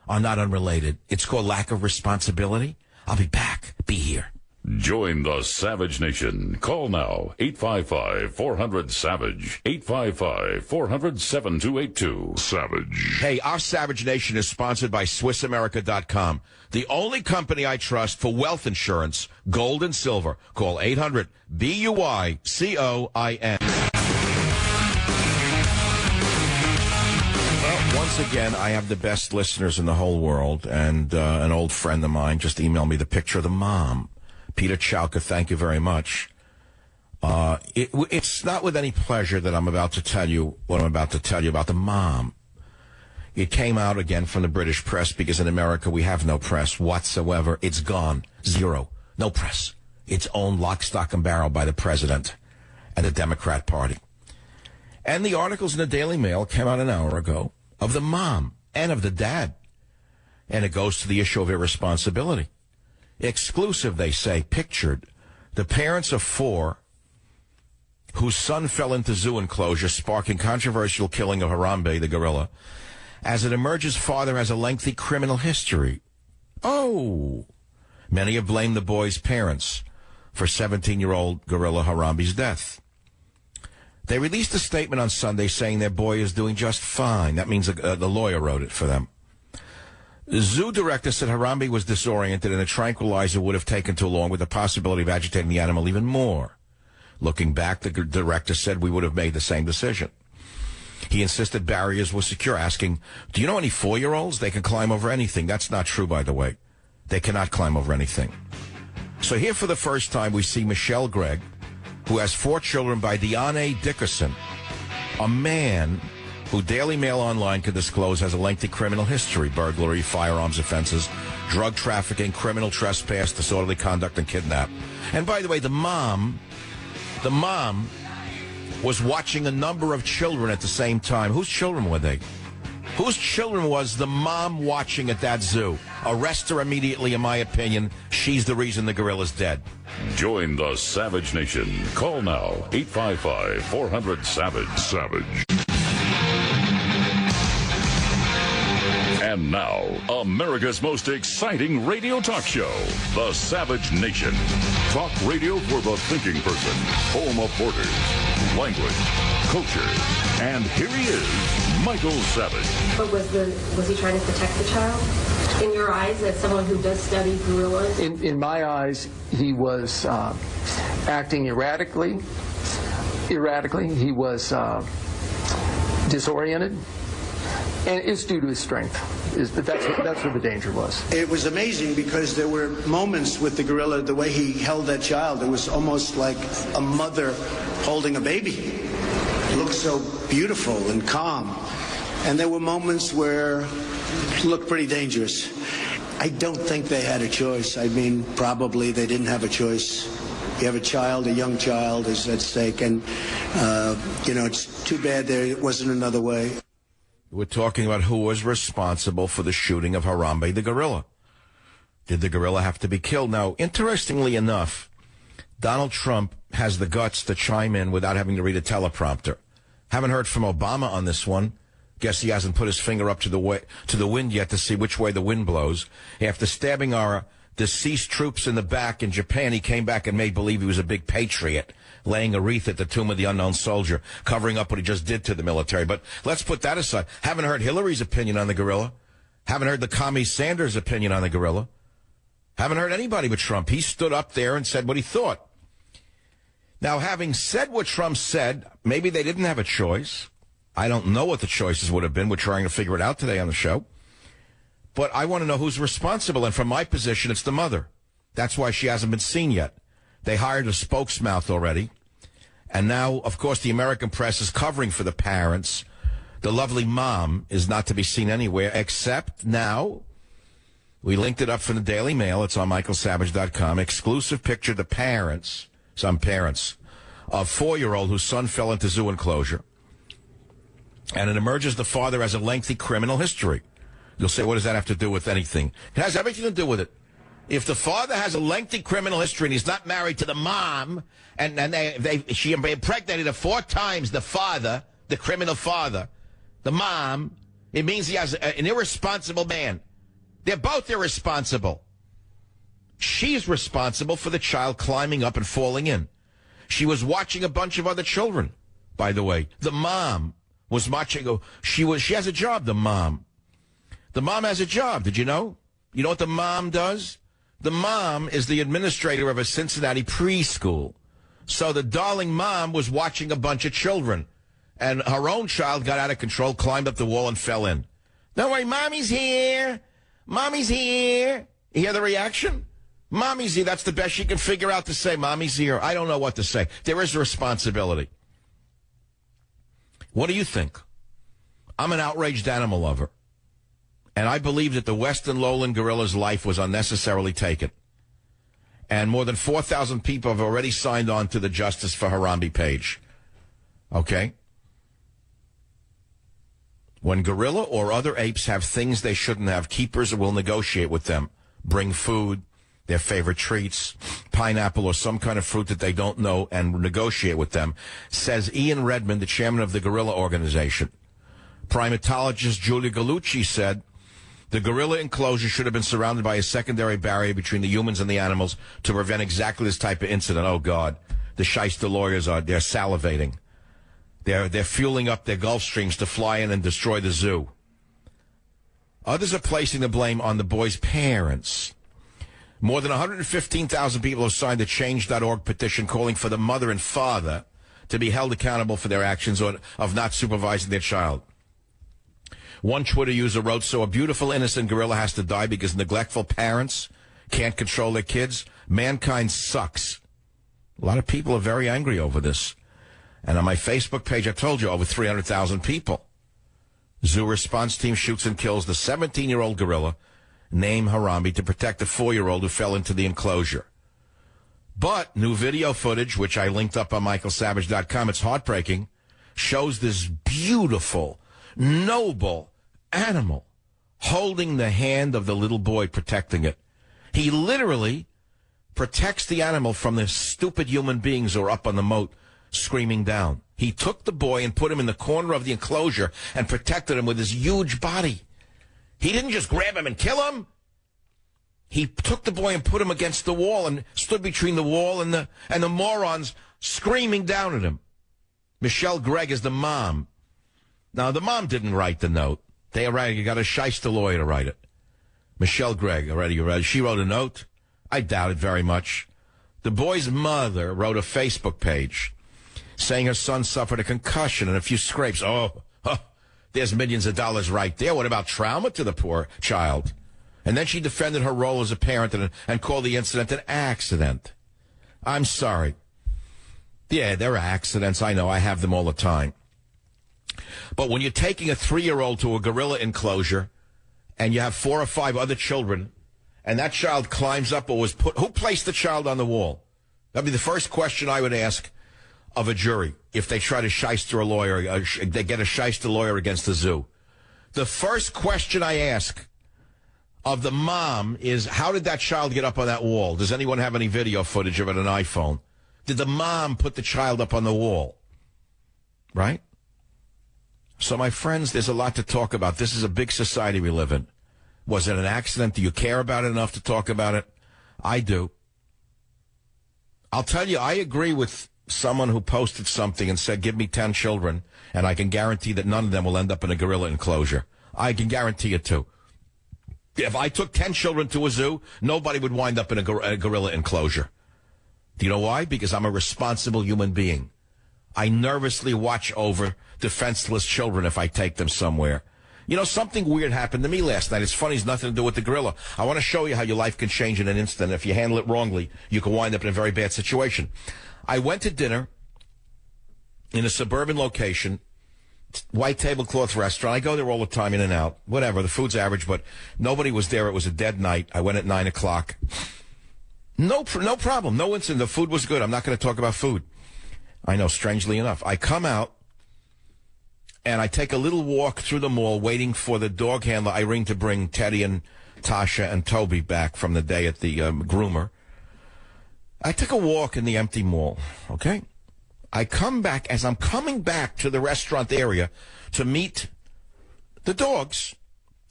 are not unrelated. It's called lack of responsibility. I'll be back. Be here. Join the Savage Nation. Call now, 855-400-SAVAGE, 855-400-7282. Savage. Hey, our Savage Nation is sponsored by SwissAmerica.com, the only company I trust for wealth insurance, gold and silver. Call 800-BUYCOIN. Once again, I have the best listeners in the whole world, and an old friend of mine just emailed me the picture of the mom. Peter Chowka, thank you very much. It's not with any pleasure that I'm about to tell you what I'm about to tell you about the mom. It came out again from the British press because in America we have no press whatsoever. It's gone. Zero. No press. It's owned lock, stock, and barrel by the president and the Democrat Party. And the articles in the Daily Mail came out an hour ago of the mom and of the dad. And it goes to the issue of irresponsibility. Exclusive, they say, pictured the parents of 4 whose son fell into zoo enclosure, sparking controversial killing of Harambe the gorilla. As it emerges, father has a lengthy criminal history. Oh! Many have blamed the boy's parents for 17-year-old gorilla Harambe's death. They released a statement on Sunday saying their boy is doing just fine. That means the lawyer wrote it for them. The zoo director said Harambe was disoriented and a tranquilizer would have taken too long, with the possibility of agitating the animal even more. Looking back, the director said we would have made the same decision. He insisted barriers were secure, asking, do you know any 4-year-olds? They can climb over anything. That's not true, by the way. They cannot climb over anything. So here for the first time we see Michelle Gregg, who has 4 children by Deanne Dickerson, a man who Daily Mail Online could disclose has a lengthy criminal history: burglary, firearms offenses, drug trafficking, criminal trespass, disorderly conduct, and kidnap. And by the way, the mom was watching a number of children at the same time. Whose children were they? Whose children was the mom watching at that zoo? Arrest her immediately, in my opinion. She's the reason the gorilla's dead. Join the Savage Nation. Call now, 855-400-SAVAGE. Savage. And now, America's most exciting radio talk show, The Savage Nation. Talk radio for the thinking person, home of borders, language, culture. And here he is, Michael Savage. But was he trying to protect the child? In your eyes, as someone who does study gorillas? In my eyes, he was acting erratically. He was disoriented. And it's due to his strength. That's where the danger was. It was amazing because there were moments with the gorilla, the way he held that child, it was almost like a mother holding a baby. It looked so beautiful and calm. And there were moments where it looked pretty dangerous. I don't think they had a choice. I mean, probably they didn't have a choice. You have a child, a young child is at stake, and, it's too bad there wasn't another way. We're talking about who was responsible for the shooting of Harambe the gorilla. Did the gorilla have to be killed? Now, interestingly enough, Donald Trump has the guts to chime in without having to read a teleprompter. Haven't heard from Obama on this one. Guess he hasn't put his finger up to the wind yet to see which way the wind blows. After stabbing our deceased troops in the back in Japan, he came back and made believe he was a big patriot, laying a wreath at the tomb of the unknown soldier, covering up what he just did to the military. But let's put that aside. Haven't heard Hillary's opinion on the gorilla. Haven't heard the commie Sanders' opinion on the gorilla. Haven't heard anybody but Trump. He stood up there and said what he thought. Now, having said what Trump said, maybe they didn't have a choice. I don't know what the choices would have been. We're trying to figure it out today on the show. But I want to know who's responsible. And from my position, it's the mother. That's why she hasn't been seen yet. They hired a spokesmouth already. And now, of course, the American press is covering for the parents. The lovely mom is not to be seen anywhere, except now, we linked it up from the Daily Mail. It's on michaelsavage.com. Exclusive picture, the parents, some parents, of 4-year-old whose son fell into zoo enclosure. And it emerges the father has a lengthy criminal history. You'll say, what does that have to do with anything? It has everything to do with it. If the father has a lengthy criminal history and he's not married to the mom, and she impregnated her 4 times, the father, the criminal father, the mom, it means he has an irresponsible man. They're both irresponsible. She's responsible for the child climbing up and falling in. She was watching a bunch of other children, by the way. The mom was watching. She has a job, the mom. The mom has a job. Did you know? You know what the mom does? The mom is the administrator of a Cincinnati preschool. So the darling mom was watching a bunch of children. And her own child got out of control, climbed up the wall, and fell in. Don't worry, mommy's here. Mommy's here. You hear the reaction? Mommy's here. That's the best she can figure out to say. Mommy's here. I don't know what to say. There is a responsibility. What do you think? I'm an outraged animal lover. And I believe that the western lowland gorilla's life was unnecessarily taken. And more than 4,000 people have already signed on to the Justice for Harambe page. Okay? When gorilla or other apes have things they shouldn't have, keepers will negotiate with them. Bring food, their favorite treats, pineapple or some kind of fruit that they don't know, and negotiate with them, says Ian Redmond, the chairman of the Gorilla Organization. Primatologist Julia Gallucci said, the gorilla enclosure should have been surrounded by a secondary barrier between the humans and the animals to prevent exactly this type of incident. Oh, God. The shyster lawyers they're salivating. They're fueling up their Gulf Streams to fly in and destroy the zoo. Others are placing the blame on the boy's parents. More than 115,000 people have signed the Change.org petition calling for the mother and father to be held accountable for their actions of not supervising their child. One Twitter user wrote, so a beautiful, innocent gorilla has to die because neglectful parents can't control their kids? Mankind sucks. A lot of people are very angry over this. And on my Facebook page, I told you, over 300,000 people. Zoo response team shoots and kills the 17-year-old gorilla named Harambe to protect the 4-year-old who fell into the enclosure. But new video footage, which I linked up on michaelsavage.com, it's heartbreaking, shows this beautiful, noble animal holding the hand of the little boy, protecting it. He literally protects the animal from the stupid human beings who are up on the moat screaming down. He took the boy and put him in the corner of the enclosure and protected him with his huge body. He didn't just grab him and kill him. He took the boy and put him against the wall and stood between the wall and the morons screaming down at him. Michelle Gregg is the mom. Now, the mom didn't write the note. You got a shyster lawyer to write it. Michelle Gregg, she wrote a note. I doubt it very much. The boy's mother wrote a Facebook page saying her son suffered a concussion and a few scrapes. There's millions of dollars right there. What about trauma to the poor child? And then she defended her role as a parent and called the incident an accident. I'm sorry. Yeah, there are accidents. I know. I have them all the time. But when you're taking a 3-year-old to a gorilla enclosure and you have 4 or 5 other children and that child climbs up or was put... Who placed the child on the wall? That'd be the first question I would ask of a jury if they try to shyster a lawyer, they get a shyster lawyer against the zoo. The first question I ask of the mom is, how did that child get up on that wall? Does anyone have any video footage of it on an iPhone? Did the mom put the child up on the wall? Right? So, my friends, there's a lot to talk about. This is a big society we live in. Was it an accident? Do you care about it enough to talk about it? I do. I'll tell you, I agree with someone who posted something and said, give me 10 children, and I can guarantee that none of them will end up in a gorilla enclosure. I can guarantee it, too. If I took 10 children to a zoo, nobody would wind up in a gorilla enclosure. Do you know why? Because I'm a responsible human being. I nervously watch over defenseless children if I take them somewhere. You know, something weird happened to me last night. It's funny, it's nothing to do with the gorilla. I want to show you how your life can change in an instant. If you handle it wrongly, you can wind up in a very bad situation. I went to dinner in a suburban location, white tablecloth restaurant. I go there all the time, in and out. Whatever, the food's average, but nobody was there. It was a dead night. I went at 9 o'clock. No problem. No incident. The food was good. I'm not going to talk about food. I know, strangely enough. I come out, and I take a little walk through the mall waiting for the dog handler, Irene, to bring Teddy and Tasha and Toby back from the day at the groomer. I took a walk in the empty mall, okay? I come back, as I'm coming back to the restaurant area to meet the dogs,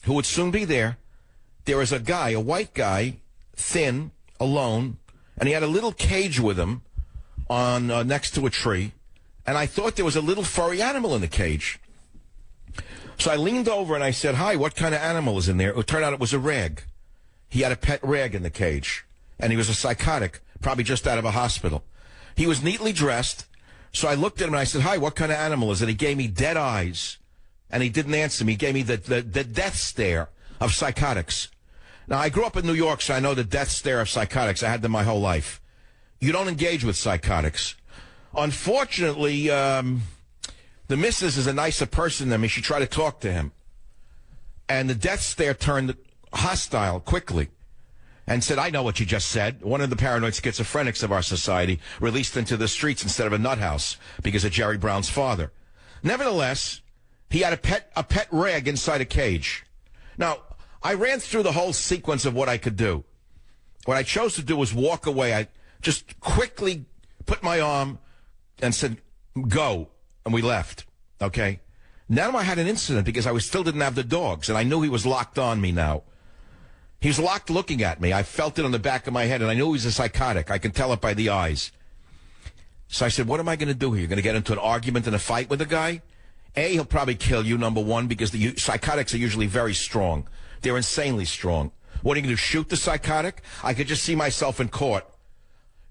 who would soon be there. There was a guy, a white guy, thin, alone, and he had a little cage with him on next to a tree, and I thought there was a little furry animal in the cage. So I leaned over and I said, hi, what kind of animal is in there? It turned out it was a rag. He had a pet rag in the cage, and he was a psychotic, probably just out of a hospital. He was neatly dressed, so I looked at him and I said, hi, what kind of animal is it? He gave me dead eyes, and he didn't answer me. He gave me the death stare of psychotics. Now, I grew up in New York, so I know the death stare of psychotics. I had them my whole life. You don't engage with psychotics. Unfortunately, the missus is a nicer person than me. She tried to talk to him. And the death stare turned hostile quickly and said, I know what you just said. One of the paranoid schizophrenics of our society released into the streets instead of a nut house because of Jerry Brown's father. Nevertheless, he had a pet rag inside a cage. Now, I ran through the whole sequence of what I could do. What I chose to do was walk away. I just quickly put my arm and said, go, and we left, okay? Now I had an incident because I still didn't have the dogs, and I knew he was locked on me now. He was locked looking at me. I felt it on the back of my head, and I knew he was a psychotic. I can tell it by the eyes. So I said, what am I going to do here? You're going to get into an argument and a fight with the guy? A, he'll probably kill you, number one, because the psychotics are usually very strong. They're insanely strong. What are you going to do, shoot the psychotic? I could just see myself in court.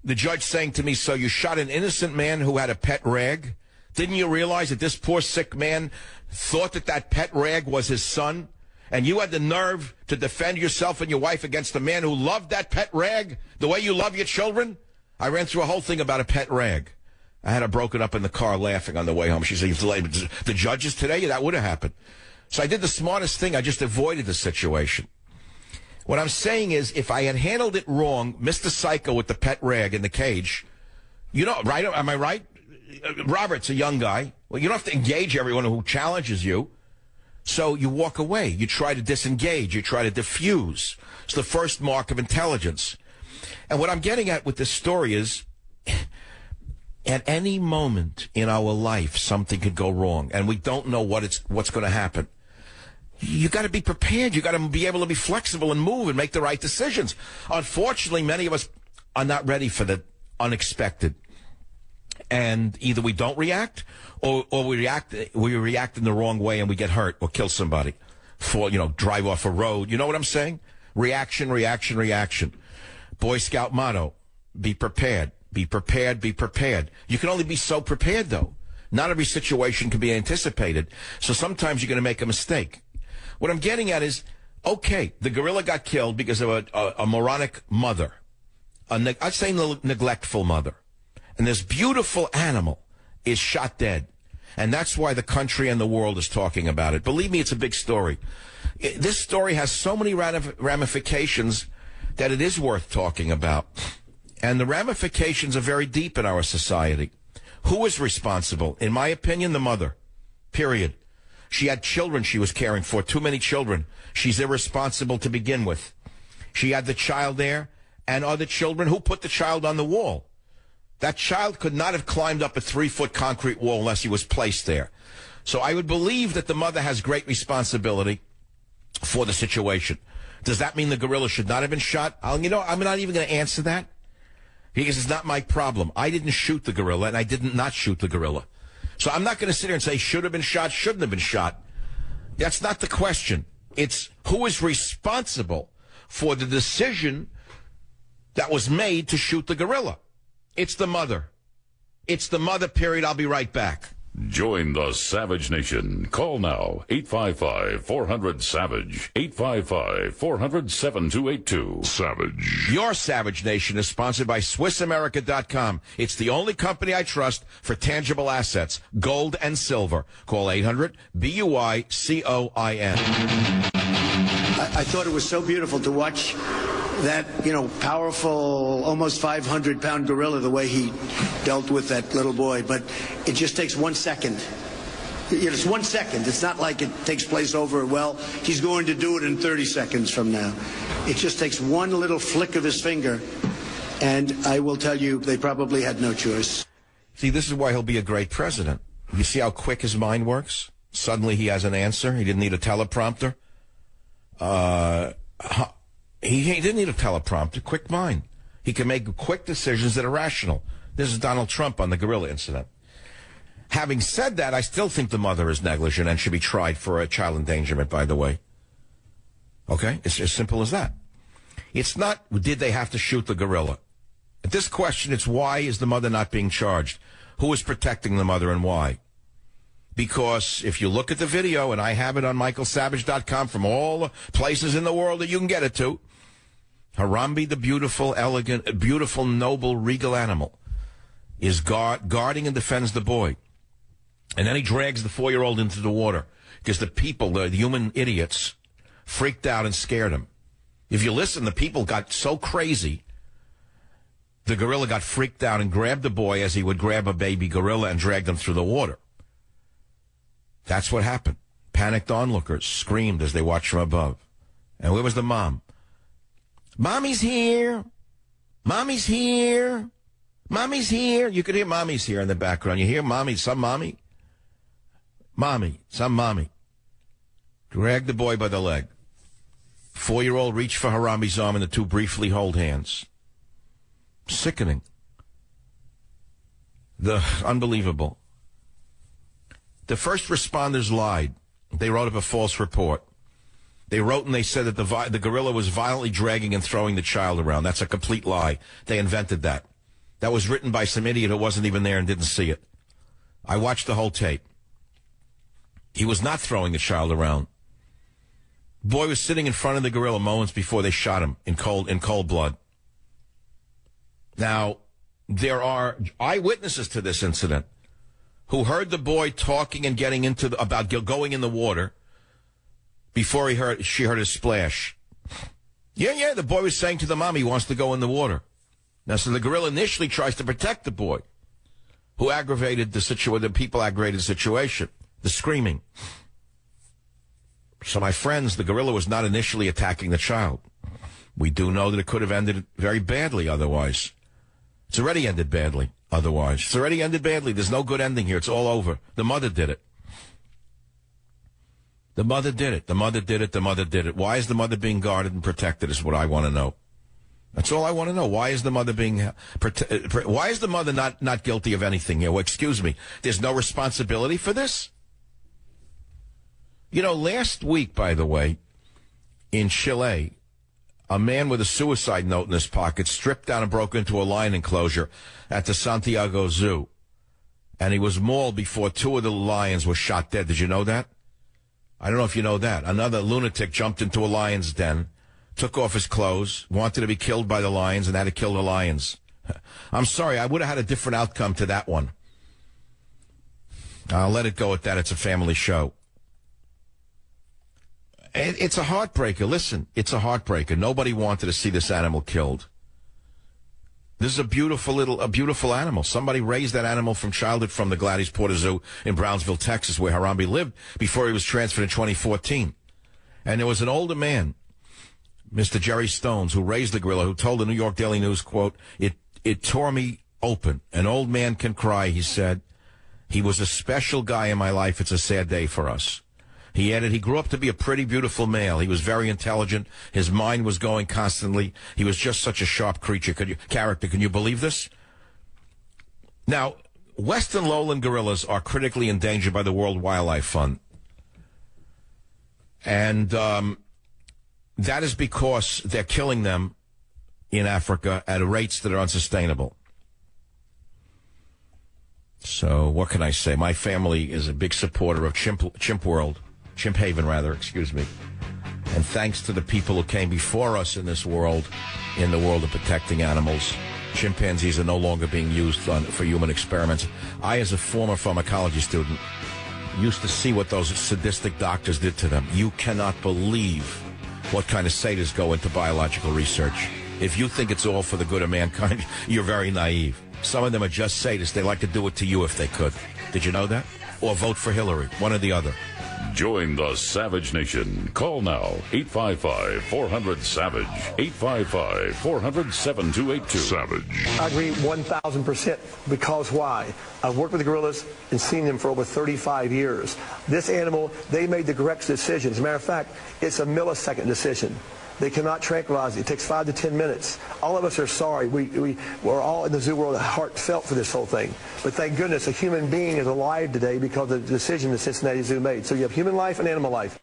The judge saying to me, so you shot an innocent man who had a pet rag? Didn't you realize that this poor sick man thought that pet rag was his son? And you had the nerve to defend yourself and your wife against a man who loved that pet rag the way you love your children? I ran through a whole thing about a pet rag. I had her broken up in the car laughing on the way home. She said, the judges today, that would have happened. So I did the smartest thing. I just avoided the situation. What I'm saying is, if I had handled it wrong, Mr. Psycho with the pet rag in the cage, you know, right? Am I right? Robert's a young guy. Well, you don't have to engage everyone who challenges you. So you walk away. You try to disengage. You try to diffuse. It's the first mark of intelligence. And what I'm getting at with this story is, at any moment in our life, something could go wrong, and we don't know what's going to happen. You got to be prepared. You got to be able to be flexible and move and make the right decisions. Unfortunately, many of us are not ready for the unexpected. And either we don't react or we react in the wrong way and we get hurt or kill somebody, drive off a road. You know what I'm saying? Reaction, reaction, reaction. Boy Scout motto, be prepared, be prepared, be prepared. You can only be so prepared, though. Not every situation can be anticipated. So sometimes you're going to make a mistake. What I'm getting at is, okay, the gorilla got killed because of a moronic mother. I'd say neglectful mother. And this beautiful animal is shot dead. And that's why the country and the world is talking about it. Believe me, it's a big story. This story has so many ramifications that it is worth talking about. And the ramifications are very deep in our society. Who is responsible? In my opinion, the mother. Period. She had children she was caring for, too many children. She's irresponsible to begin with. She had the child there and other children. Who put the child on the wall? That child could not have climbed up a 3-foot concrete wall unless he was placed there. So I would believe that the mother has great responsibility for the situation. Does that mean the gorilla should not have been shot? I'm not even going to answer that because it's not my problem. I didn't shoot the gorilla, and I did not shoot the gorilla. So I'm not going to sit here and say should have been shot, shouldn't have been shot. That's not the question. It's who is responsible for the decision that was made to shoot the gorilla. It's the mother. It's the mother, period. I'll be right back. Join the Savage Nation. Call now, 855-400-SAVAGE, 855-400-7282. Savage. Your Savage Nation is sponsored by SwissAmerica.com. It's the only company I trust for tangible assets, gold and silver. Call 800-BUI-COIN. I thought it was so beautiful to watch that, powerful, almost 500-pound gorilla, the way he dealt with that little boy. But it just takes 1 second. It's 1 second. It's not like it takes place over, he's going to do it in 30 seconds from now. It just takes one little flick of his finger, and I will tell you, they probably had no choice. See, this is why he'll be a great president. You see how quick his mind works? Suddenly he has an answer. He didn't need a teleprompter. He didn't need a teleprompter. Quick mind. He can make quick decisions that are rational. This is Donald Trump on the gorilla incident. Having said that, I still think the mother is negligent and should be tried for a child endangerment, by the way. Okay? It's as simple as that. It's not, did they have to shoot the gorilla? At this question, it's why is the mother not being charged? Who is protecting the mother and why? Because if you look at the video, and I have it on michaelsavage.com from all the places in the world that you can get it to, Harambe, the beautiful, elegant, beautiful, noble, regal animal, is guarding and defends the boy. And then he drags the 4-year-old into the water because the people, the human idiots, freaked out and scared him. If you listen, the people got so crazy, the gorilla got freaked out and grabbed the boy as he would grab a baby gorilla and dragged him through the water. That's what happened. Panicked onlookers screamed as they watched from above. And where was the mom? Mommy's here. Mommy's here. Mommy's here. You could hear mommy's here in the background. You hear mommy, some mommy? Mommy, some mommy. Dragged the boy by the leg. 4-year-old reached for Harambe's arm and the two briefly hold hands. Sickening. Unbelievable. The first responders lied. They wrote up a false report. They wrote and they said that the gorilla was violently dragging and throwing the child around. That's a complete lie. They invented that. That was written by some idiot who wasn't even there and didn't see it. I watched the whole tape. He was not throwing the child around. The boy was sitting in front of the gorilla moments before they shot him in cold blood. Now, there are eyewitnesses to this incident who heard the boy talking and getting about going in the water before she heard a splash. Yeah, the boy was saying to the mom he wants to go in the water. Now, so the gorilla initially tries to protect the boy, who aggravated the situation. The people aggravated the situation, the screaming. So, my friends, the gorilla was not initially attacking the child. We do know that it could have ended very badly otherwise. It's already ended badly otherwise. It's already ended badly. There's no good ending here. It's all over. The mother did it. The mother did it. The mother did it. The mother did it. Why is the mother being guarded and protected is what I want to know. That's all I want to know. Why is the mother why is the mother not guilty of anything here? Well, excuse me. There's no responsibility for this? Last week, by the way, in Chile, a man with a suicide note in his pocket stripped down and broke into a lion enclosure at the Santiago Zoo And he was mauled before 2 of the lions were shot dead. Did you know that? I don't know if you know that. Another lunatic jumped into a lion's den, took off his clothes, wanted to be killed by the lions, and had to kill the lions. I'm sorry, I would have had a different outcome to that one. I'll let it go at that. It's a family show. It's a heartbreaker. Listen, it's a heartbreaker. Nobody wanted to see this animal killed. This is a beautiful animal. Somebody raised that animal from childhood from the Gladys Porter Zoo in Brownsville, Texas, where Harambe lived before he was transferred in 2014. And there was an older man, Mr. Jerry Stones, who raised the gorilla, who told the New York Daily News, quote, it tore me open. An old man can cry, he said. He was a special guy in my life. It's a sad day for us. He added, he grew up to be a pretty beautiful male. He was very intelligent. His mind was going constantly. He was just such a sharp character. Can you believe this? Now, Western lowland gorillas are critically endangered by the World Wildlife Fund. And that is because they're killing them in Africa at rates that are unsustainable. So what can I say? My family is a big supporter of Chimp Haven, excuse me. And thanks to the people who came before us in this world, in the world of protecting animals, chimpanzees are no longer being used for human experiments. I, as a former pharmacology student, used to see what those sadistic doctors did to them. You cannot believe what kind of sadists go into biological research. If you think it's all for the good of mankind, you're very naive. Some of them are just sadists. They like to do it to you if they could. Did you know that? Or vote for Hillary, one or the other. Join the Savage Nation. Call now, 855-400-SAVAGE, 855-400-7282. Savage. I agree 1,000%. Because why? I've worked with the gorillas and seen them for over 35 years. This animal, they made the correct decision. As a matter of fact, it's a millisecond decision. They cannot tranquilize it. It takes 5 to 10 minutes. All of us are sorry. We're all in the zoo world heartfelt for this whole thing. But thank goodness a human being is alive today because of the decision the Cincinnati Zoo made. So you have human life and animal life.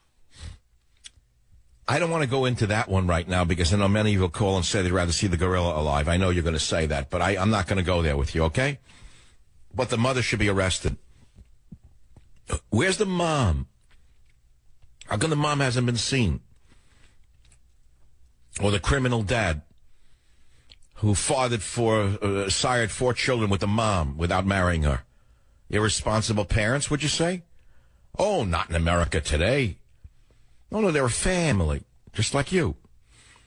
I don't want to go into that one right now because I know many of you will call and say they'd rather see the gorilla alive. I know you're going to say that, but I'm not going to go there with you, okay? But the mother should be arrested. Where's the mom? How come the mom hasn't been seen? Or the criminal dad who sired 4 children with a mom without marrying her. Irresponsible parents, would you say? Oh, not in America today. Oh, no, they're a family, just like you.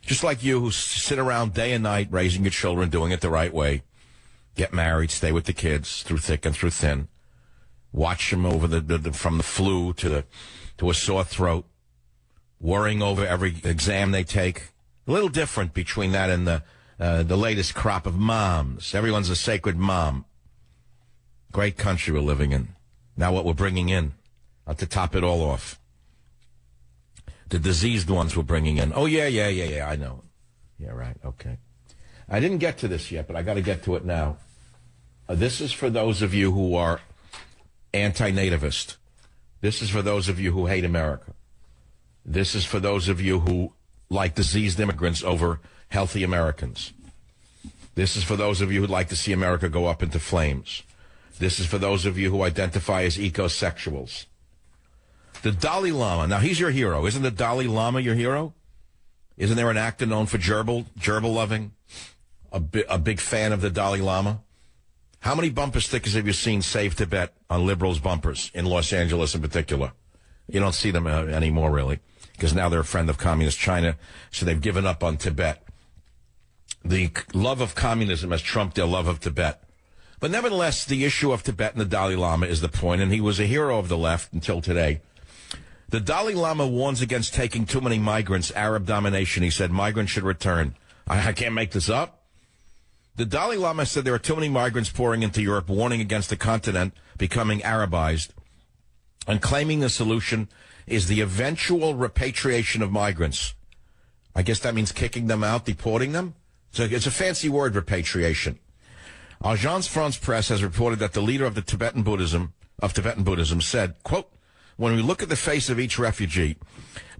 Just like you who sit around day and night raising your children, doing it the right way. Get married, stay with the kids through thick and through thin. Watch them over from the flu to a sore throat. Worrying over every exam they take. A little different between that and the latest crop of moms. Everyone's a sacred mom. Great country we're living in. Now what we're bringing in, to top it all off. The diseased ones we're bringing in. Oh, yeah, I know. Yeah, right, okay. I didn't get to this yet, but I got to get to it now. This is for those of you who are anti-nativist. This is for those of you who hate America. This is for those of you who like diseased immigrants over healthy Americans. This is for those of you who'd like to see America go up into flames. This is for those of you who identify as ecosexuals. The Dalai Lama. Now, he's your hero. Isn't the Dalai Lama your hero? Isn't there an actor known for gerbil loving? A big fan of the Dalai Lama? How many bumper stickers have you seen Save Tibet on liberals' bumpers in Los Angeles in particular? You don't see them anymore, really, because now they're a friend of communist China, so they've given up on Tibet. The love of communism has trumped their love of Tibet. But nevertheless, the issue of Tibet and the Dalai Lama is the point, and he was a hero of the left until today. The Dalai Lama warns against taking too many migrants, Arab domination. He said migrants should return. I can't make this up. The Dalai Lama said there are too many migrants pouring into Europe, warning against the continent becoming Arabized, and claiming the solution is the eventual repatriation of migrants. I guess that means kicking them out, deporting them. So it's a fancy word, repatriation. Agence France Presse has reported that the leader of Tibetan Buddhism said, quote, "When we look at the face of each refugee,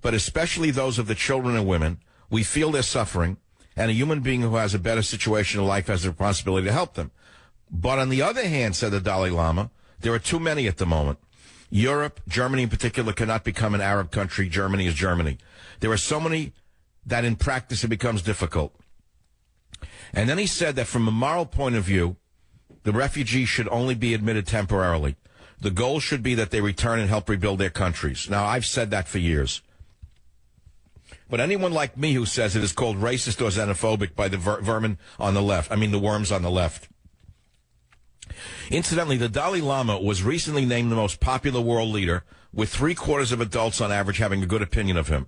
but especially those of the children and women, we feel their suffering, and a human being who has a better situation in life has the responsibility to help them. But on the other hand," said the Dalai Lama, There are too many at the moment. Europe, Germany in particular, cannot become an Arab country. Germany is Germany. There are so many that in practice it becomes difficult. And then he said that from a moral point of view, the refugees should only be admitted temporarily. The goal should be that they return and help rebuild their countries. Now, I've said that for years. But anyone like me who says it is called racist or xenophobic by the vermin on the left, I mean the worms on the left. Incidentally, the Dalai Lama was recently named the most popular world leader, with 3/4 of adults on average having a good opinion of him.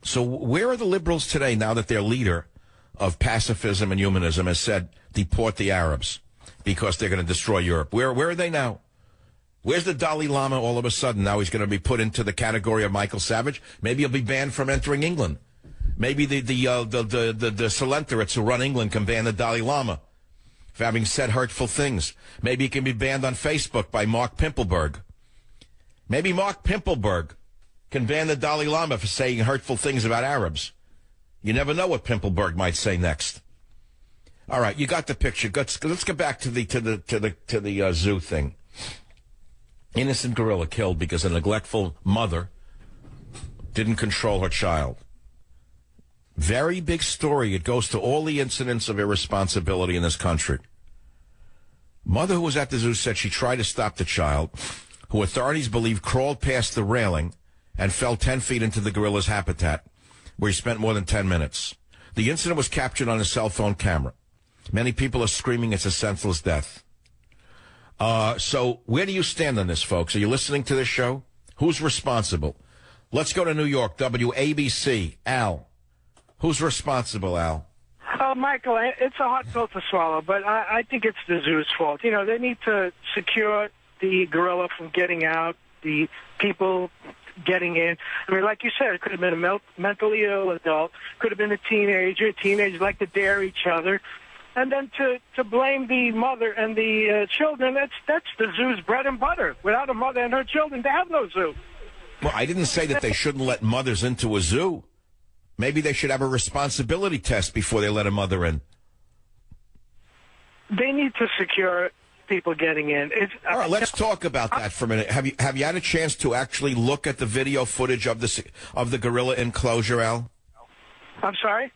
So where are the liberals today now that their leader of pacifism and humanism has said, deport the Arabs because they're going to destroy Europe? Where are they now? Where's the Dalai Lama all of a sudden? Now he's going to be put into the category of Michael Savage. Maybe he'll be banned from entering England. Maybe the Solentarists who run England can ban the Dalai Lama for having said hurtful things. Maybe he can be banned on Facebook by Mark Pimpleberg. Maybe Mark Pimpleberg can ban the Dalai Lama for saying hurtful things about Arabs. You never know what Pimpleberg might say next. All right, you got the picture. Let's get back to the zoo thing. Innocent gorilla killed because a neglectful mother didn't control her child. Very big story. It goes to all the incidents of irresponsibility in this country. Mother who was at the zoo said she tried to stop the child, who authorities believe crawled past the railing and fell 10 feet into the gorilla's habitat, where he spent more than 10 minutes. The incident was captured on a cell phone camera. Many people are screaming it's a senseless death. So where do you stand on this, folks? Are you listening to this show? Who's responsible? Let's go to New York, WABC. Al. Who's responsible, Al? Michael, it's a hard pill to swallow, but I think it's the zoo's fault. You know, they need to secure the gorilla from getting out, the people getting in. I mean, like you said, it could have been a mentally ill adult, could have been a teenager. Teenagers like to dare each other. And then to blame the mother and the children, that's the zoo's bread and butter. Without a mother and her children, they have no zoo. Well, I didn't say that they shouldn't let mothers into a zoo. Maybe they should have a responsibility test before they let a mother in. They need to secure people getting in. All right, let's talk about that for a minute. Have you had a chance to actually look at the video footage of the gorilla enclosure, Al? I'm sorry?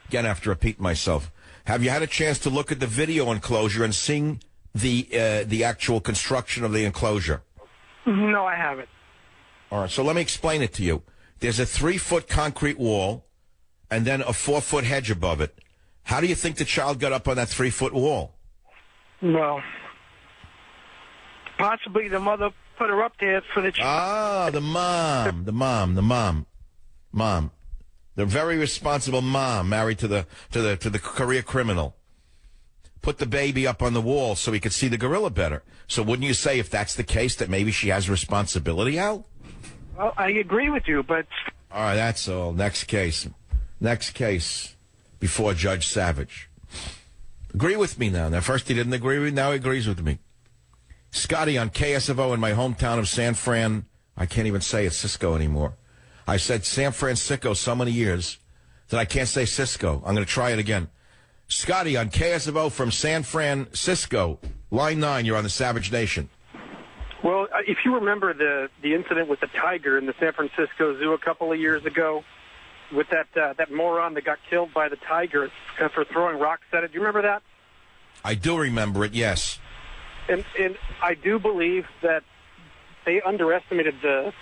Again, I have to repeat myself. Have you had a chance to look at the video enclosure and seeing the actual construction of the enclosure? No, I haven't. All right, so let me explain it to you. There's a 3-foot concrete wall and then a 4-foot hedge above it. How do you think the child got up on that 3-foot wall? Well, possibly the mother put her up there for the child. Ah, the mom. The very responsible mom married to the career criminal. Put the baby up on the wall so he could see the gorilla better. So wouldn't you say, if that's the case, that maybe she has responsibility, Al? Well, I agree with you, but... All right, that's all. Next case before Judge Savage. Agree with me now. Now, first he didn't agree with me, now he agrees with me. Scotty on KSFO in my hometown of San Fran. I can't even say it's Cisco anymore. I said San Francisco so many years that I can't say Cisco. I'm going to try it again. Scotty on KSFO from San Francisco. Line 9, you're on the Savage Nation. Well, if you remember the incident with the tiger in the San Francisco Zoo a couple of years ago, with that moron that got killed by the tiger for throwing rocks at it, do you remember that? I do remember it, yes. And I do believe that they underestimated the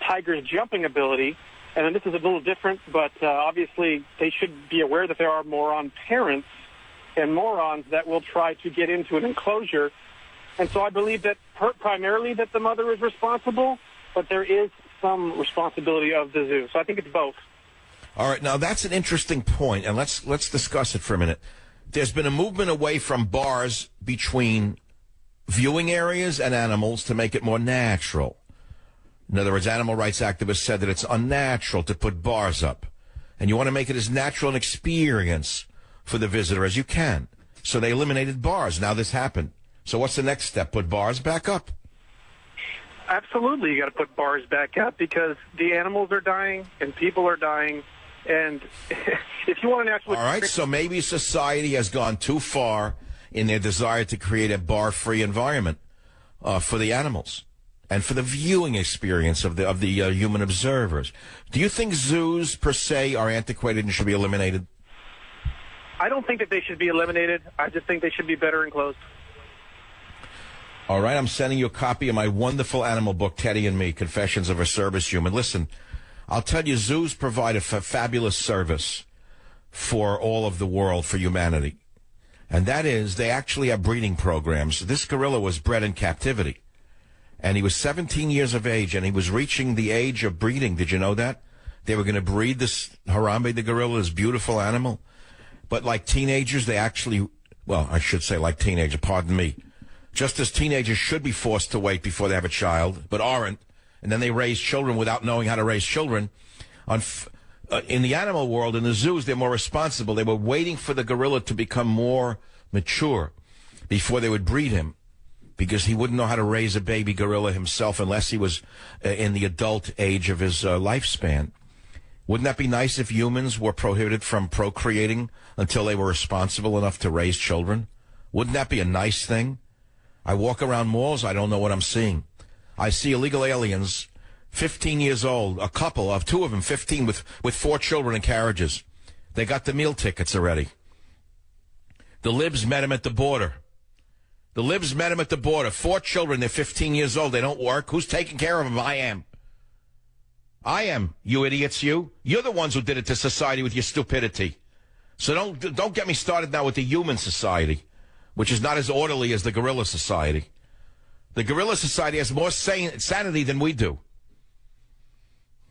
tiger's jumping ability. And this is a little different, but obviously they should be aware that there are moron parents and morons that will try to get into an enclosure. And so I believe that primarily that the mother is responsible, but there is some responsibility of the zoo. So I think it's both. All right, now that's an interesting point, and let's discuss it for a minute. There's been a movement away from bars between viewing areas and animals to make it more natural. In other words, animal rights activists said that it's unnatural to put bars up, and you want to make it as natural an experience for the visitor as you can. So they eliminated bars. Now this happened. So what's the next step? Put bars back up? Absolutely, you got to put bars back up because the animals are dying and people are dying. And if you want an actual... All right, so maybe society has gone too far in their desire to create a bar-free environment for the animals and for the viewing experience of the human observers. Do you think zoos per se are antiquated and should be eliminated? I don't think that they should be eliminated. I just think they should be better enclosed. All right, I'm sending you a copy of my wonderful animal book, Teddy and Me, Confessions of a Service Human. Listen, I'll tell you, zoos provide a fabulous service for all of the world, for humanity. And that is, they actually have breeding programs. This gorilla was bred in captivity. And he was 17 years of age, and he was reaching the age of breeding. Did you know that? They were going to breed this Harambe the gorilla, this beautiful animal. But like teenagers, they actually, well, I should say like teenagers, pardon me. Just as teenagers should be forced to wait before they have a child, but aren't, and then they raise children without knowing how to raise children. In the animal world, in the zoos, they're more responsible. They were waiting for the gorilla to become more mature before they would breed him, because he wouldn't know how to raise a baby gorilla himself unless he was in the adult age of his lifespan. Wouldn't that be nice if humans were prohibited from procreating until they were responsible enough to raise children? Wouldn't that be a nice thing? I walk around malls, I don't know what I'm seeing. I see illegal aliens, 15 years old, a couple of, two of them, 15, with 4 children in carriages. They got the meal tickets already. The libs met him at the border. 4 children, they're 15 years old, they don't work. Who's taking care of them? I am, you idiots, you. You're the ones who did it to society with your stupidity. So don't get me started now with the human society, which is not as orderly as the gorilla society. The gorilla society has more sanity than we do.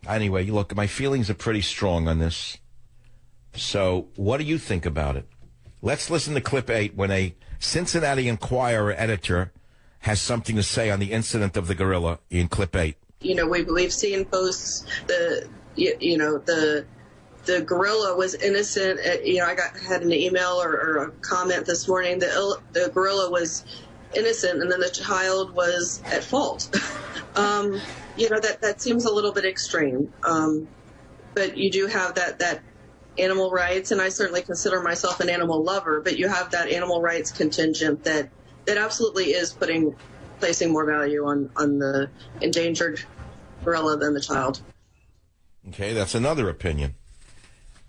Anyway, look, my feelings are pretty strong on this. So what do you think about it? Let's listen to clip 8 when a Cincinnati Enquirer editor has something to say on the incident of the gorilla in clip 8. We believe seeing posts, the gorilla was innocent. I had an email or a comment this morning. The gorilla was innocent, and then the child was at fault. That seems a little bit extreme. But you do have that animal rights, and I certainly consider myself an animal lover. But you have that animal rights contingent that absolutely is placing more value on the endangered gorilla than the child. Okay, that's another opinion.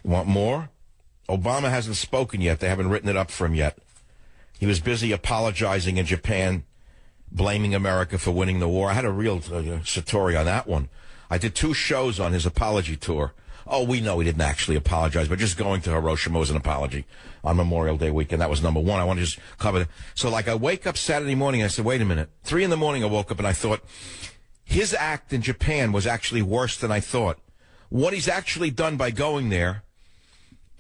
You want more? Obama hasn't spoken yet. They haven't written it up for him yet. He was busy apologizing in Japan, blaming America for winning the war. I had a real story on that one. I did 2 shows on his apology tour. Oh, we know he didn't actually apologize, but just going to Hiroshima was an apology on Memorial Day weekend. That was number 1. I want to just cover that. So, I wake up Saturday morning, and I said, wait a minute. 3 in the morning, I woke up, and I thought, his act in Japan was actually worse than I thought. What he's actually done by going there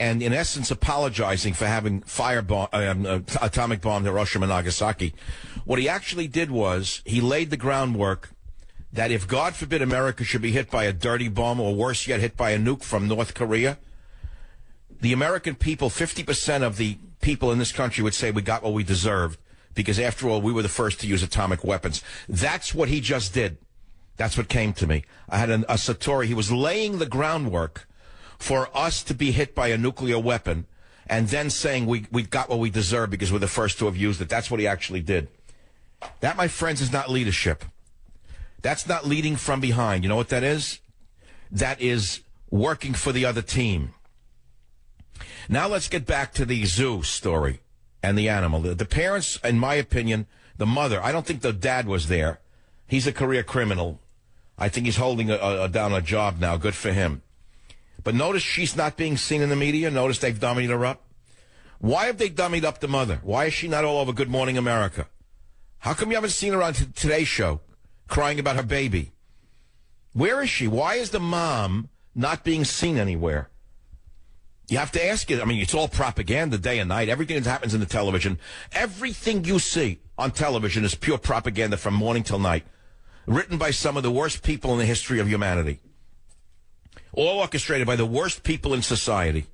and, in essence, apologizing for having atomic bomb Hiroshima and Nagasaki, what he actually did was he laid the groundwork that if, God forbid, America should be hit by a dirty bomb, or worse yet, hit by a nuke from North Korea, the American people, 50% of the people in this country would say we got what we deserved, because, after all, we were the first to use atomic weapons. That's what he just did. That's what came to me. I had a satori. He was laying the groundwork for us to be hit by a nuclear weapon, and then saying we got what we deserve because we're the first to have used it. That's what he actually did. That, my friends, is not leadership. That's not leading from behind. You know what that is? That is working for the other team. Now let's get back to the zoo story and the animal. The parents, in my opinion, the mother, I don't think the dad was there. He's a career criminal. I think he's holding down a job now. Good for him. But notice she's not being seen in the media. Notice they've dummied her up. Why have they dummied up the mother? Why is she not all over Good Morning America? How come you haven't seen her on Today's Show crying about her baby? Where is she? Why is the mom not being seen anywhere? You have to ask it. I mean, it's all propaganda day and night. Everything that happens in the television, everything you see on television is pure propaganda from morning till night. Written by some of the worst people in the history of humanity. All orchestrated by the worst people in society.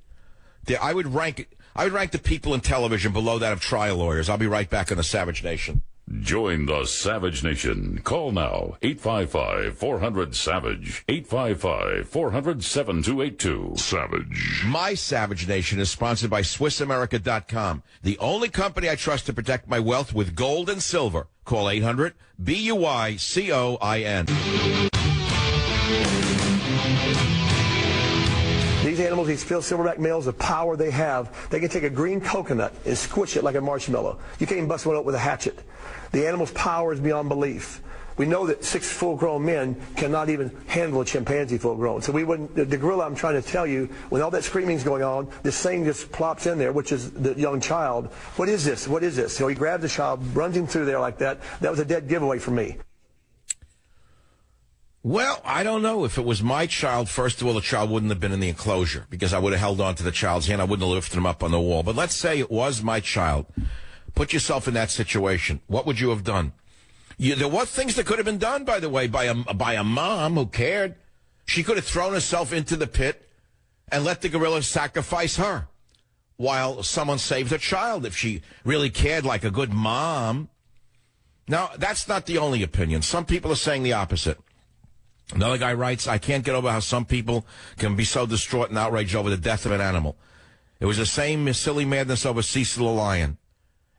I would rank the people in television below that of trial lawyers. I'll be right back on the Savage Nation. Join the Savage Nation. Call now, 855-400-SAVAGE, 855-400-7282. Savage. My Savage Nation is sponsored by SwissAmerica.com, the only company I trust to protect my wealth with gold and silver. Call 800-BUICOIN. These animals, these field silverback males, the power they have, they can take a green coconut and squish it like a marshmallow. You can't even bust one up with a hatchet. The animal's power is beyond belief. We know that 6 full-grown men cannot even handle a chimpanzee full-grown. So we wouldn't, the gorilla, I'm trying to tell you, when all that screaming's going on, this thing just plops in there, which is the young child. What is this? What is this? So he grabs the child, runs him through there like that. That was a dead giveaway for me. Well, I don't know. If it was my child, first of all, the child wouldn't have been in the enclosure because I would have held on to the child's hand. I wouldn't have lifted him up on the wall. But let's say it was my child. Put yourself in that situation. What would you have done? There were things that could have been done, by the way, by a mom who cared. She could have thrown herself into the pit and let the gorilla sacrifice her while someone saved her child if she really cared like a good mom. Now, that's not the only opinion. Some people are saying the opposite. Another guy writes, I can't get over how some people can be so distraught and outraged over the death of an animal. It was the same silly madness over Cecil the lion.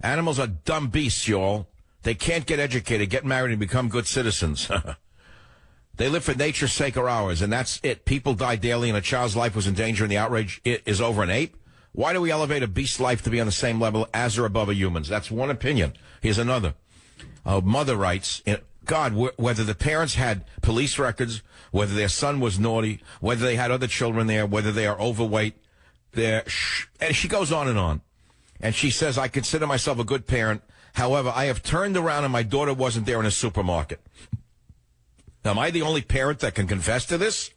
Animals are dumb beasts, y'all. They can't get educated, get married, and become good citizens. They live for nature's sake or ours, and that's it. People die daily, and a child's life was in danger, and the outrage is over an ape. Why do we elevate a beast's life to be on the same level as or above a human's? That's one opinion. Here's another. A mother writes, God, whether the parents had police records, whether their son was naughty, whether they had other children there, whether they are overweight, and she goes on. And she says, I consider myself a good parent. However, I have turned around and my daughter wasn't there in a supermarket. Now, am I the only parent that can confess to this?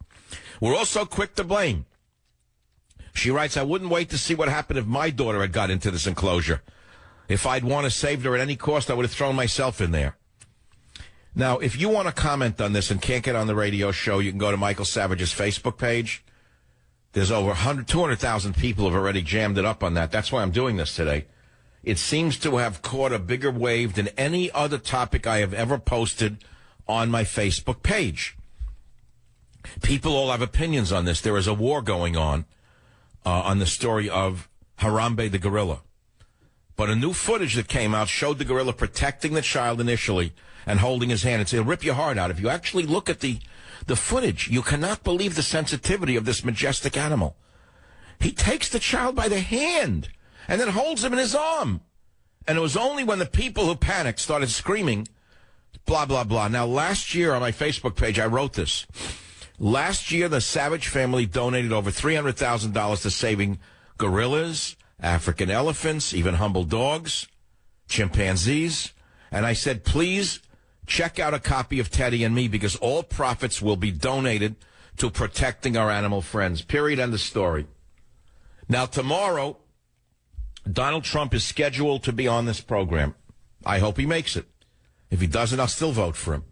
We're all so quick to blame. She writes, I wouldn't wait to see what happened if my daughter had got into this enclosure. If I'd want to save her at any cost, I would have thrown myself in there. Now, if you want to comment on this and can't get on the radio show, you can go to Michael Savage's Facebook page. There's over 200,000 people have already jammed it up on that. That's why I'm doing this today. It seems to have caught a bigger wave than any other topic I have ever posted on my Facebook page. People all have opinions on this. There is a war going on the story of Harambe the gorilla. But a new footage that came out showed the gorilla protecting the child initially and holding his hand. It'll rip your heart out. If you actually look at the footage, you cannot believe the sensitivity of this majestic animal. He takes the child by the hand and then holds him in his arm. And it was only when the people who panicked started screaming, blah, blah, blah. Now, last year on my Facebook page, I wrote this. Last year, the Savage family donated over $300,000 to saving gorillas, African elephants, even humble dogs, chimpanzees. And I said, please check out a copy of Teddy and Me because all profits will be donated to protecting our animal friends. Period. End of story. Now, tomorrow, Donald Trump is scheduled to be on this program. I hope he makes it. If he doesn't, I'll still vote for him.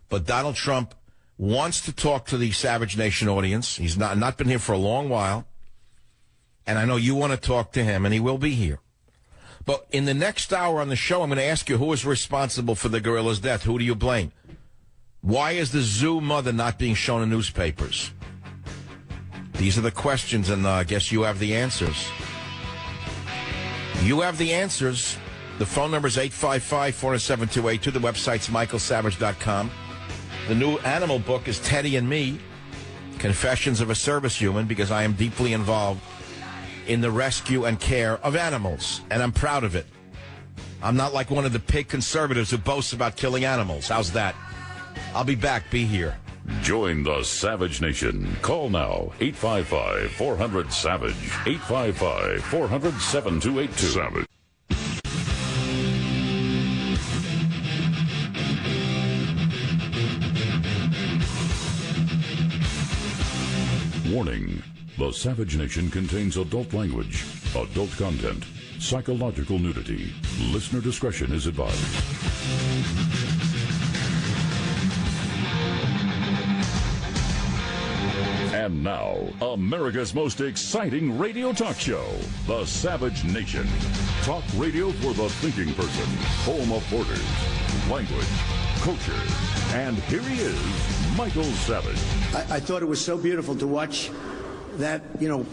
But Donald Trump wants to talk to the Savage Nation audience. He's not been here for a long while. And I know you want to talk to him, and he will be here. But in the next hour on the show, I'm going to ask you who is responsible for the gorilla's death. Who do you blame? Why is the zoo mother not being shown in newspapers? These are the questions, and I guess you have the answers. You have the answers. The phone number is 855-407-282. The website's michaelsavage.com. The new animal book is Teddy and Me, Confessions of a Service Human, because I am deeply involved in the rescue and care of animals, and I'm proud of it. I'm not like one of the pig conservatives who boasts about killing animals. How's that? I'll be back. Be here. Join the Savage Nation. Call now, 855-400-SAVAGE, 855-400-7282. Savage. Warning. The Savage Nation contains adult language, adult content, psychological nudity. Listener discretion is advised. And now, America's most exciting radio talk show, The Savage Nation. Talk radio for the thinking person. Home of borders, language, culture. And here he is, Michael Savage. I thought it was so beautiful to watch that,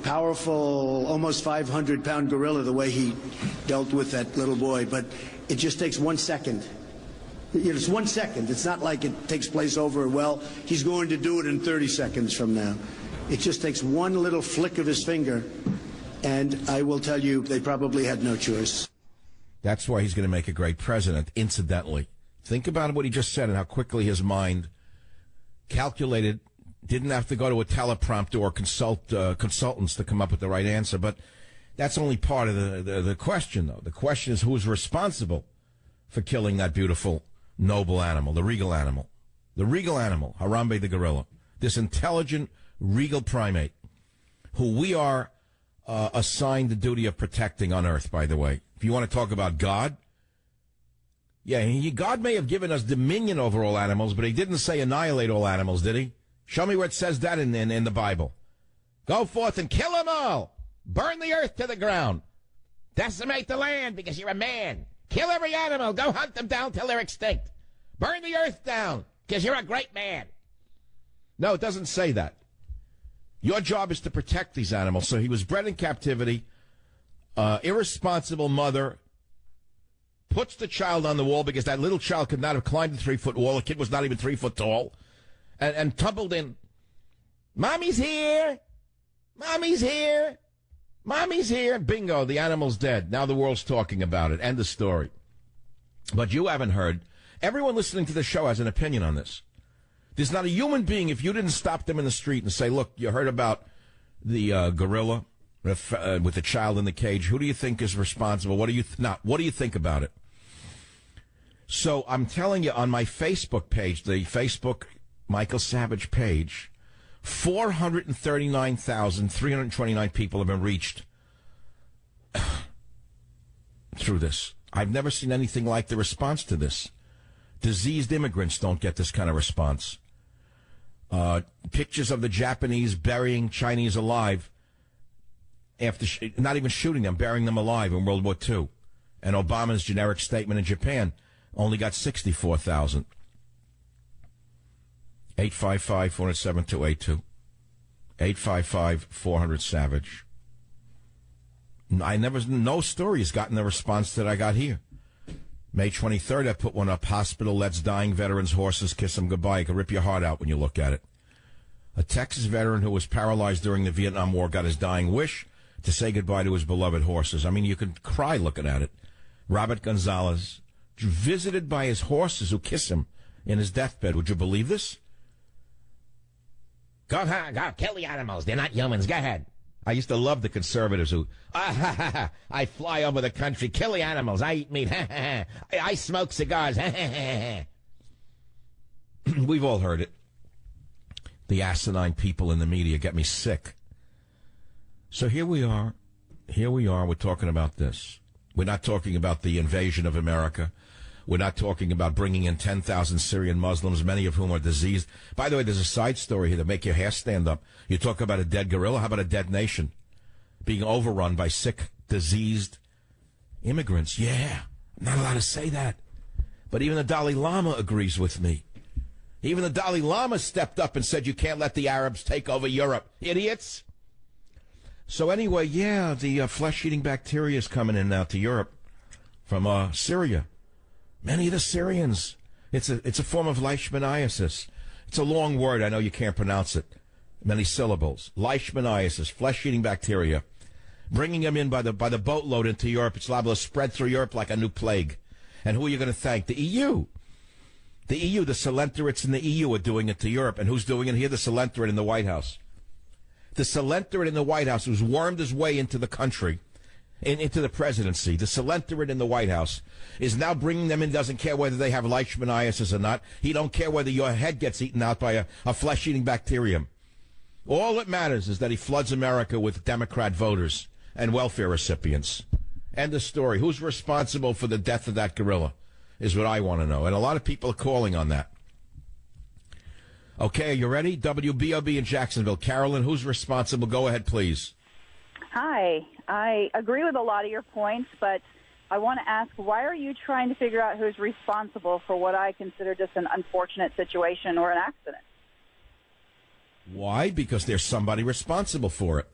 powerful, almost 500-pound gorilla, the way he dealt with that little boy. But it just takes 1 second. It's 1 second. It's not like it takes place over, he's going to do it in 30 seconds from now. It just takes one little flick of his finger, and I will tell you, they probably had no choice. That's why he's going to make a great president, incidentally. Think about what he just said and how quickly his mind calculated, didn't have to go to a teleprompter or consultants to come up with the right answer. But that's only part of the question, though. The question is who's responsible for killing that beautiful, noble animal, the regal animal. The regal animal, Harambe the gorilla. This intelligent, regal primate, who we are assigned the duty of protecting on Earth, by the way. If you want to talk about God, God may have given us dominion over all animals, but he didn't say annihilate all animals, did he? Show me where it says that in the Bible. Go forth and kill them all. Burn the earth to the ground. Decimate the land because you're a man. Kill every animal. Go hunt them down till they're extinct. Burn the earth down because you're a great man. No, it doesn't say that. Your job is to protect these animals. So he was bred in captivity. Irresponsible mother puts the child on the wall because that little child could not have climbed the 3-foot wall. The kid was not even 3 foot tall. And tumbled in. Mommy's here. Mommy's here. Mommy's here. Bingo, the animal's dead. Now the world's talking about it. End of story. But you haven't heard. Everyone listening to the show has an opinion on this. There's not a human being, if you didn't stop them in the street and say, look, you heard about the gorilla with the child in the cage. Who do you think is responsible? What do you think about it? So I'm telling you, on my Facebook page, the Facebook Michael Savage page, 439,329 people have been reached through this. I've never seen anything like the response to this. Diseased immigrants don't get this kind of response. Pictures of the Japanese burying Chinese alive after not even shooting them, burying them alive in World War II. And Obama's generic statement in Japan only got 64,000. 855-407-282. 855-400-SAVAGE. No story has gotten the response that I got here. May 23rd, I put one up. Hospital lets dying veterans' horses kiss them goodbye. It can rip your heart out when you look at it. A Texas veteran who was paralyzed during the Vietnam War got his dying wish to say goodbye to his beloved horses. I mean, you can cry looking at it. Robert Gonzalez, visited by his horses who kiss him in his deathbed. Would you believe this? Go kill the animals. They're not humans. Go ahead. I used to love the conservatives who, I fly over the country, kill the animals, I eat meat, I smoke cigars, We've all heard it. The asinine people in the media get me sick. So here we are, we're talking about this. We're not talking about the invasion of America. We're not talking about bringing in 10,000 Syrian Muslims, many of whom are diseased. By the way, there's a side story here that make your hair stand up. You talk about a dead gorilla. How about a dead nation being overrun by sick, diseased immigrants? Yeah, I'm not allowed to say that. But even the Dalai Lama agrees with me. Even the Dalai Lama stepped up and said you can't let the Arabs take over Europe. Idiots. So anyway, the flesh-eating bacteria is coming in now to Europe from Syria. Many of the Syrians. It's a form of leishmaniasis. It's a long word. I know you can't pronounce it. Many syllables. Leishmaniasis, flesh-eating bacteria. Bringing them in by the boatload into Europe. It's liable to spread through Europe like a new plague. And who are you going to thank? The EU. The EU, the Selenterates in the EU are doing it to Europe. And who's doing it here? The Selenterate in the White House. The Selenterate in the White House who's wormed his way into the country, into the presidency. The Selenterate in the White House is now bringing them in, doesn't care whether they have leishmaniasis or not. He don't care whether your head gets eaten out by a flesh-eating bacterium. All that matters is that he floods America with Democrat voters and welfare recipients. End of story. Who's responsible for the death of that gorilla is what I want to know. And a lot of people are calling on that. Okay, are you ready? WBOB in Jacksonville. Carolyn, who's responsible? Go ahead, please. Hi. I agree with a lot of your points, but I want to ask, why are you trying to figure out who's responsible for what I consider just an unfortunate situation or an accident? Why? Because there's somebody responsible for it.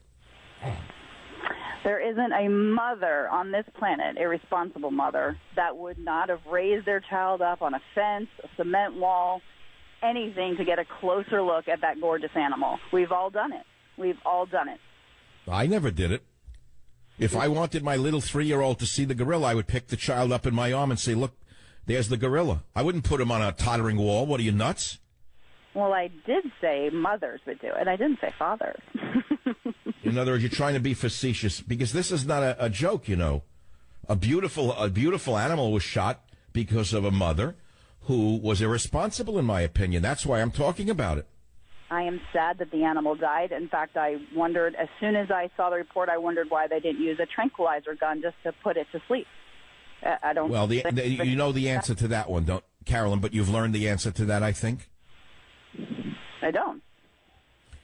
There isn't a mother on this planet, a responsible mother, that would not have raised their child up on a fence, a cement wall, anything to get a closer look at that gorgeous animal. We've all done it. We've all done it. I never did it. If I wanted my little 3-year-old to see the gorilla, I would pick the child up in my arm and say, look, there's the gorilla. I wouldn't put him on a tottering wall. What are you, nuts? Well, I did say mothers would do it. I didn't say fathers. In other words, you're trying to be facetious, because this is not a joke, you know. A beautiful animal was shot because of a mother who was irresponsible, in my opinion. That's why I'm talking about it. I am sad that the animal died. In fact, I wondered, as soon as I saw the report, I wondered why they didn't use a tranquilizer gun just to put it to sleep. I don't. Well, you know the answer to that one, don't, Carolyn? But you've learned the answer to that, I think. I don't.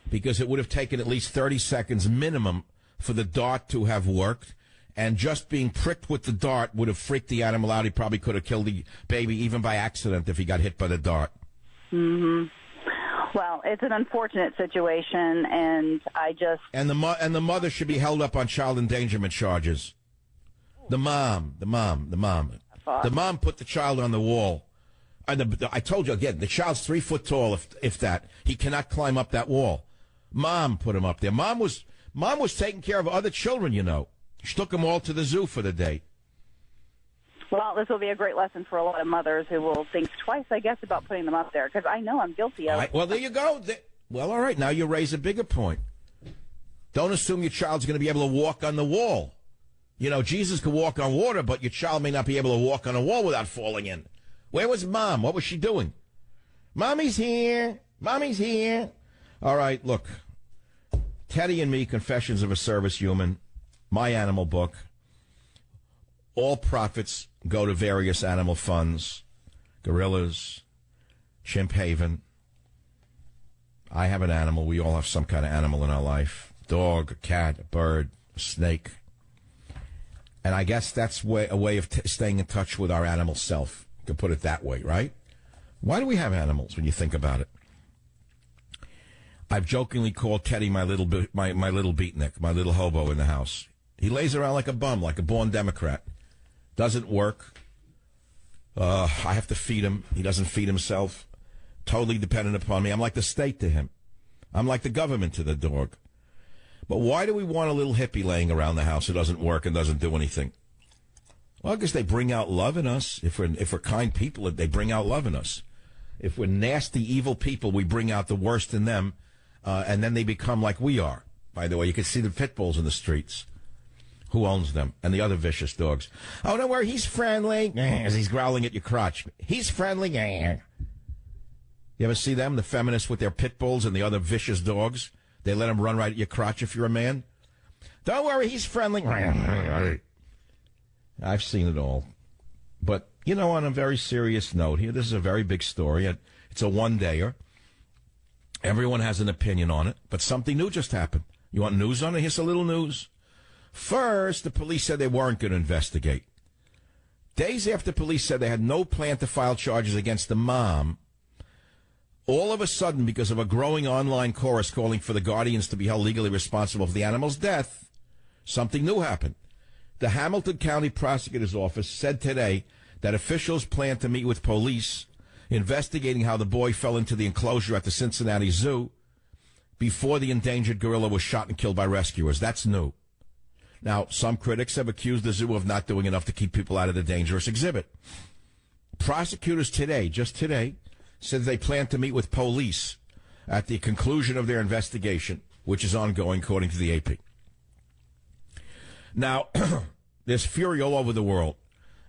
Because it would have taken at least 30 seconds minimum for the dart to have worked, and just being pricked with the dart would have freaked the animal out. He probably could have killed the baby even by accident if he got hit by the dart. Mm-hmm. Well, it's an unfortunate situation, and I just... And the mother should be held up on child endangerment charges. The mom put the child on the wall. I told you again, the child's 3 foot tall, if that. He cannot climb up that wall. Mom put him up there. Mom was taking care of other children, you know. She took them all to the zoo for the day. Well, this will be a great lesson for a lot of mothers who will think twice, I guess, about putting them up there, because I know I'm guilty of it. Well, there you go. Well, all right, now you raise a bigger point. Don't assume your child's going to be able to walk on the wall. You know, Jesus could walk on water, but your child may not be able to walk on a wall without falling in. Where was Mom? What was she doing? Mommy's here. Mommy's here. All right, look. Teddy and Me, Confessions of a Service Human, my animal book. All profits go to various animal funds, gorillas, Chimp Haven. I have an animal. We all have some kind of animal in our life. Dog, a cat, a bird, a snake. And I guess that's a way of staying in touch with our animal self. You can put it that way, right? Why do we have animals when you think about it? I've jokingly called Teddy my little beatnik, my little hobo in the house. He lays around like a bum, like a born Democrat. Doesn't work. I have to feed him. He doesn't feed himself. Totally dependent upon me. I'm like the state to him. I'm like the government to the dog. But why do we want a little hippie laying around the house who doesn't work and doesn't do anything? Well, because they bring out love in us. If we're kind people, they bring out love in us. If we're nasty, evil people, we bring out the worst in them, and then they become like we are. By the way, you can see the pit bulls in the streets. Who owns them? And the other vicious dogs. Oh, don't worry, he's friendly. As he's growling at your crotch. He's friendly. You ever see them, the feminists with their pit bulls and the other vicious dogs? They let them run right at your crotch if you're a man. Don't worry, he's friendly. I've seen it all. But, you know, on a very serious note here, this is a very big story. It's a one-dayer. Everyone has an opinion on it, but something new just happened. You want news on it? Here's a little news. First, the police said they weren't going to investigate. Days after police said they had no plan to file charges against the mom, all of a sudden, because of a growing online chorus calling for the guardians to be held legally responsible for the animal's death, something new happened. The Hamilton County Prosecutor's Office said today that officials plan to meet with police investigating how the boy fell into the enclosure at the Cincinnati Zoo before the endangered gorilla was shot and killed by rescuers. That's new. Now, some critics have accused the zoo of not doing enough to keep people out of the dangerous exhibit. Prosecutors today, just today, said they plan to meet with police at the conclusion of their investigation, which is ongoing, according to the AP. Now, there's fury all over the world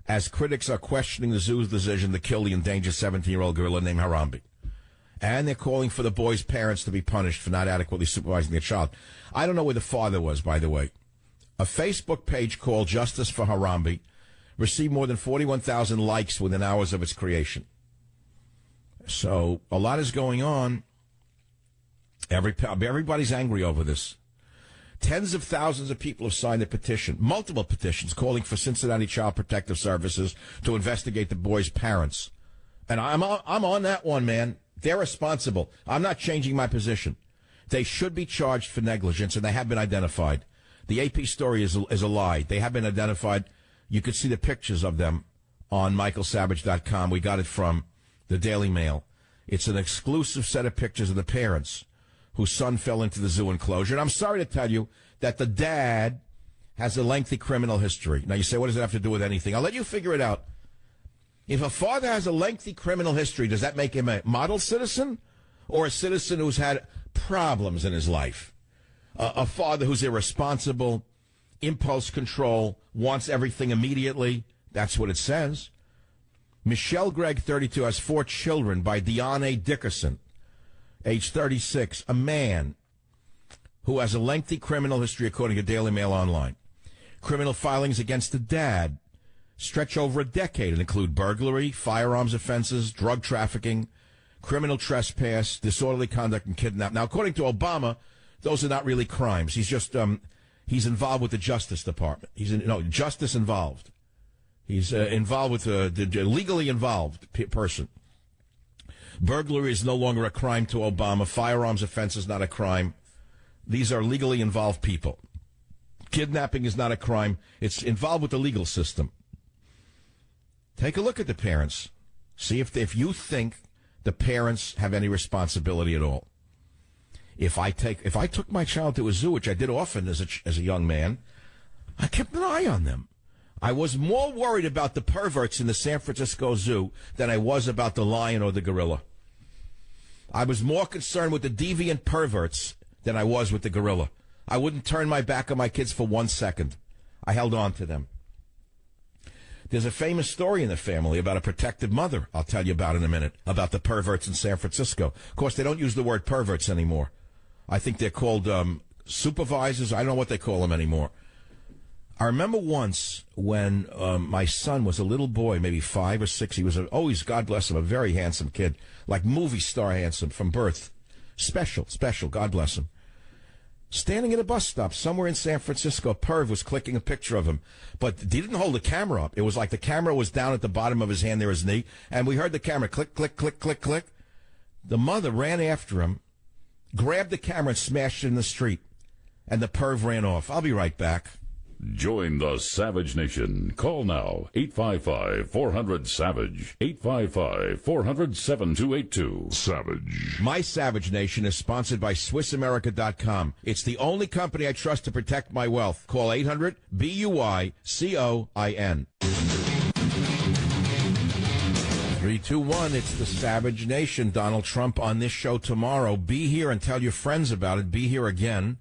as critics are questioning the zoo's decision to kill the endangered 17-year-old gorilla named Harambe. And they're calling for the boy's parents to be punished for not adequately supervising their child. I don't know where the father was, by the way. A Facebook page called Justice for Harambe received more than 41,000 likes within hours of its creation. So a lot is going on. Everybody's angry over this. Tens of thousands of people have signed a petition, multiple petitions, calling for Cincinnati Child Protective Services to investigate the boy's parents. And I'm on that one, man. They're responsible. I'm not changing my position. They should be charged for negligence, and they have been identified. The AP story is a lie. They have been identified. You could see the pictures of them on michaelsavage.com. We got it from the Daily Mail. It's an exclusive set of pictures of the parents whose son fell into the zoo enclosure. And I'm sorry to tell you that the dad has a lengthy criminal history. Now, you say, what does it have to do with anything? I'll let you figure it out. If a father has a lengthy criminal history, does that make him a model citizen or a citizen who's had problems in his life? A father who's irresponsible, impulse control, wants everything immediately. That's what it says. Michelle Gregg, 32, has 4 children by Deanne Dickerson, age 36, a man who has a lengthy criminal history, according to Daily Mail Online. Criminal filings against the dad stretch over a decade and include burglary, firearms offenses, drug trafficking, criminal trespass, disorderly conduct, and kidnap. Now, according to Obama, those are not really crimes. He's just he's involved with the Justice Department. Justice involved. He's involved with the legally involved person. Burglary is no longer a crime to Obama. Firearms offense is not a crime. These are legally involved people. Kidnapping is not a crime. It's involved with the legal system. Take a look at the parents. See if you think the parents have any responsibility at all. If I took my child to a zoo, which I did often as a young man, I kept an eye on them. I was more worried about the perverts in the San Francisco Zoo than I was about the lion or the gorilla. I was more concerned with the deviant perverts than I was with the gorilla. I wouldn't turn my back on my kids for 1 second. I held on to them. There's a famous story in the family about a protective mother I'll tell you about in a minute, about the perverts in San Francisco. Of course, they don't use the word perverts anymore. I think they're called supervisors. I don't know what they call them anymore. I remember once when my son was a little boy, maybe 5 or 6. He was always, God bless him, a very handsome kid, like movie star handsome from birth. Special, God bless him. Standing at a bus stop somewhere in San Francisco, a perv was clicking a picture of him, but he didn't hold the camera up. It was like the camera was down at the bottom of his hand near his knee, and we heard the camera click, click, click, click, click. The mother ran after him, grabbed the camera and smashed it in the street, and the perv ran off. I'll be right back. Join the Savage Nation. Call now, 855-400-SAVAGE, 855-400-7282. Savage. My Savage Nation is sponsored by SwissAmerica.com. It's the only company I trust to protect my wealth. Call 800-BUI-COIN. 321, it's the Savage Nation. Donald Trump on this show tomorrow. Be here and tell your friends about it. Be here again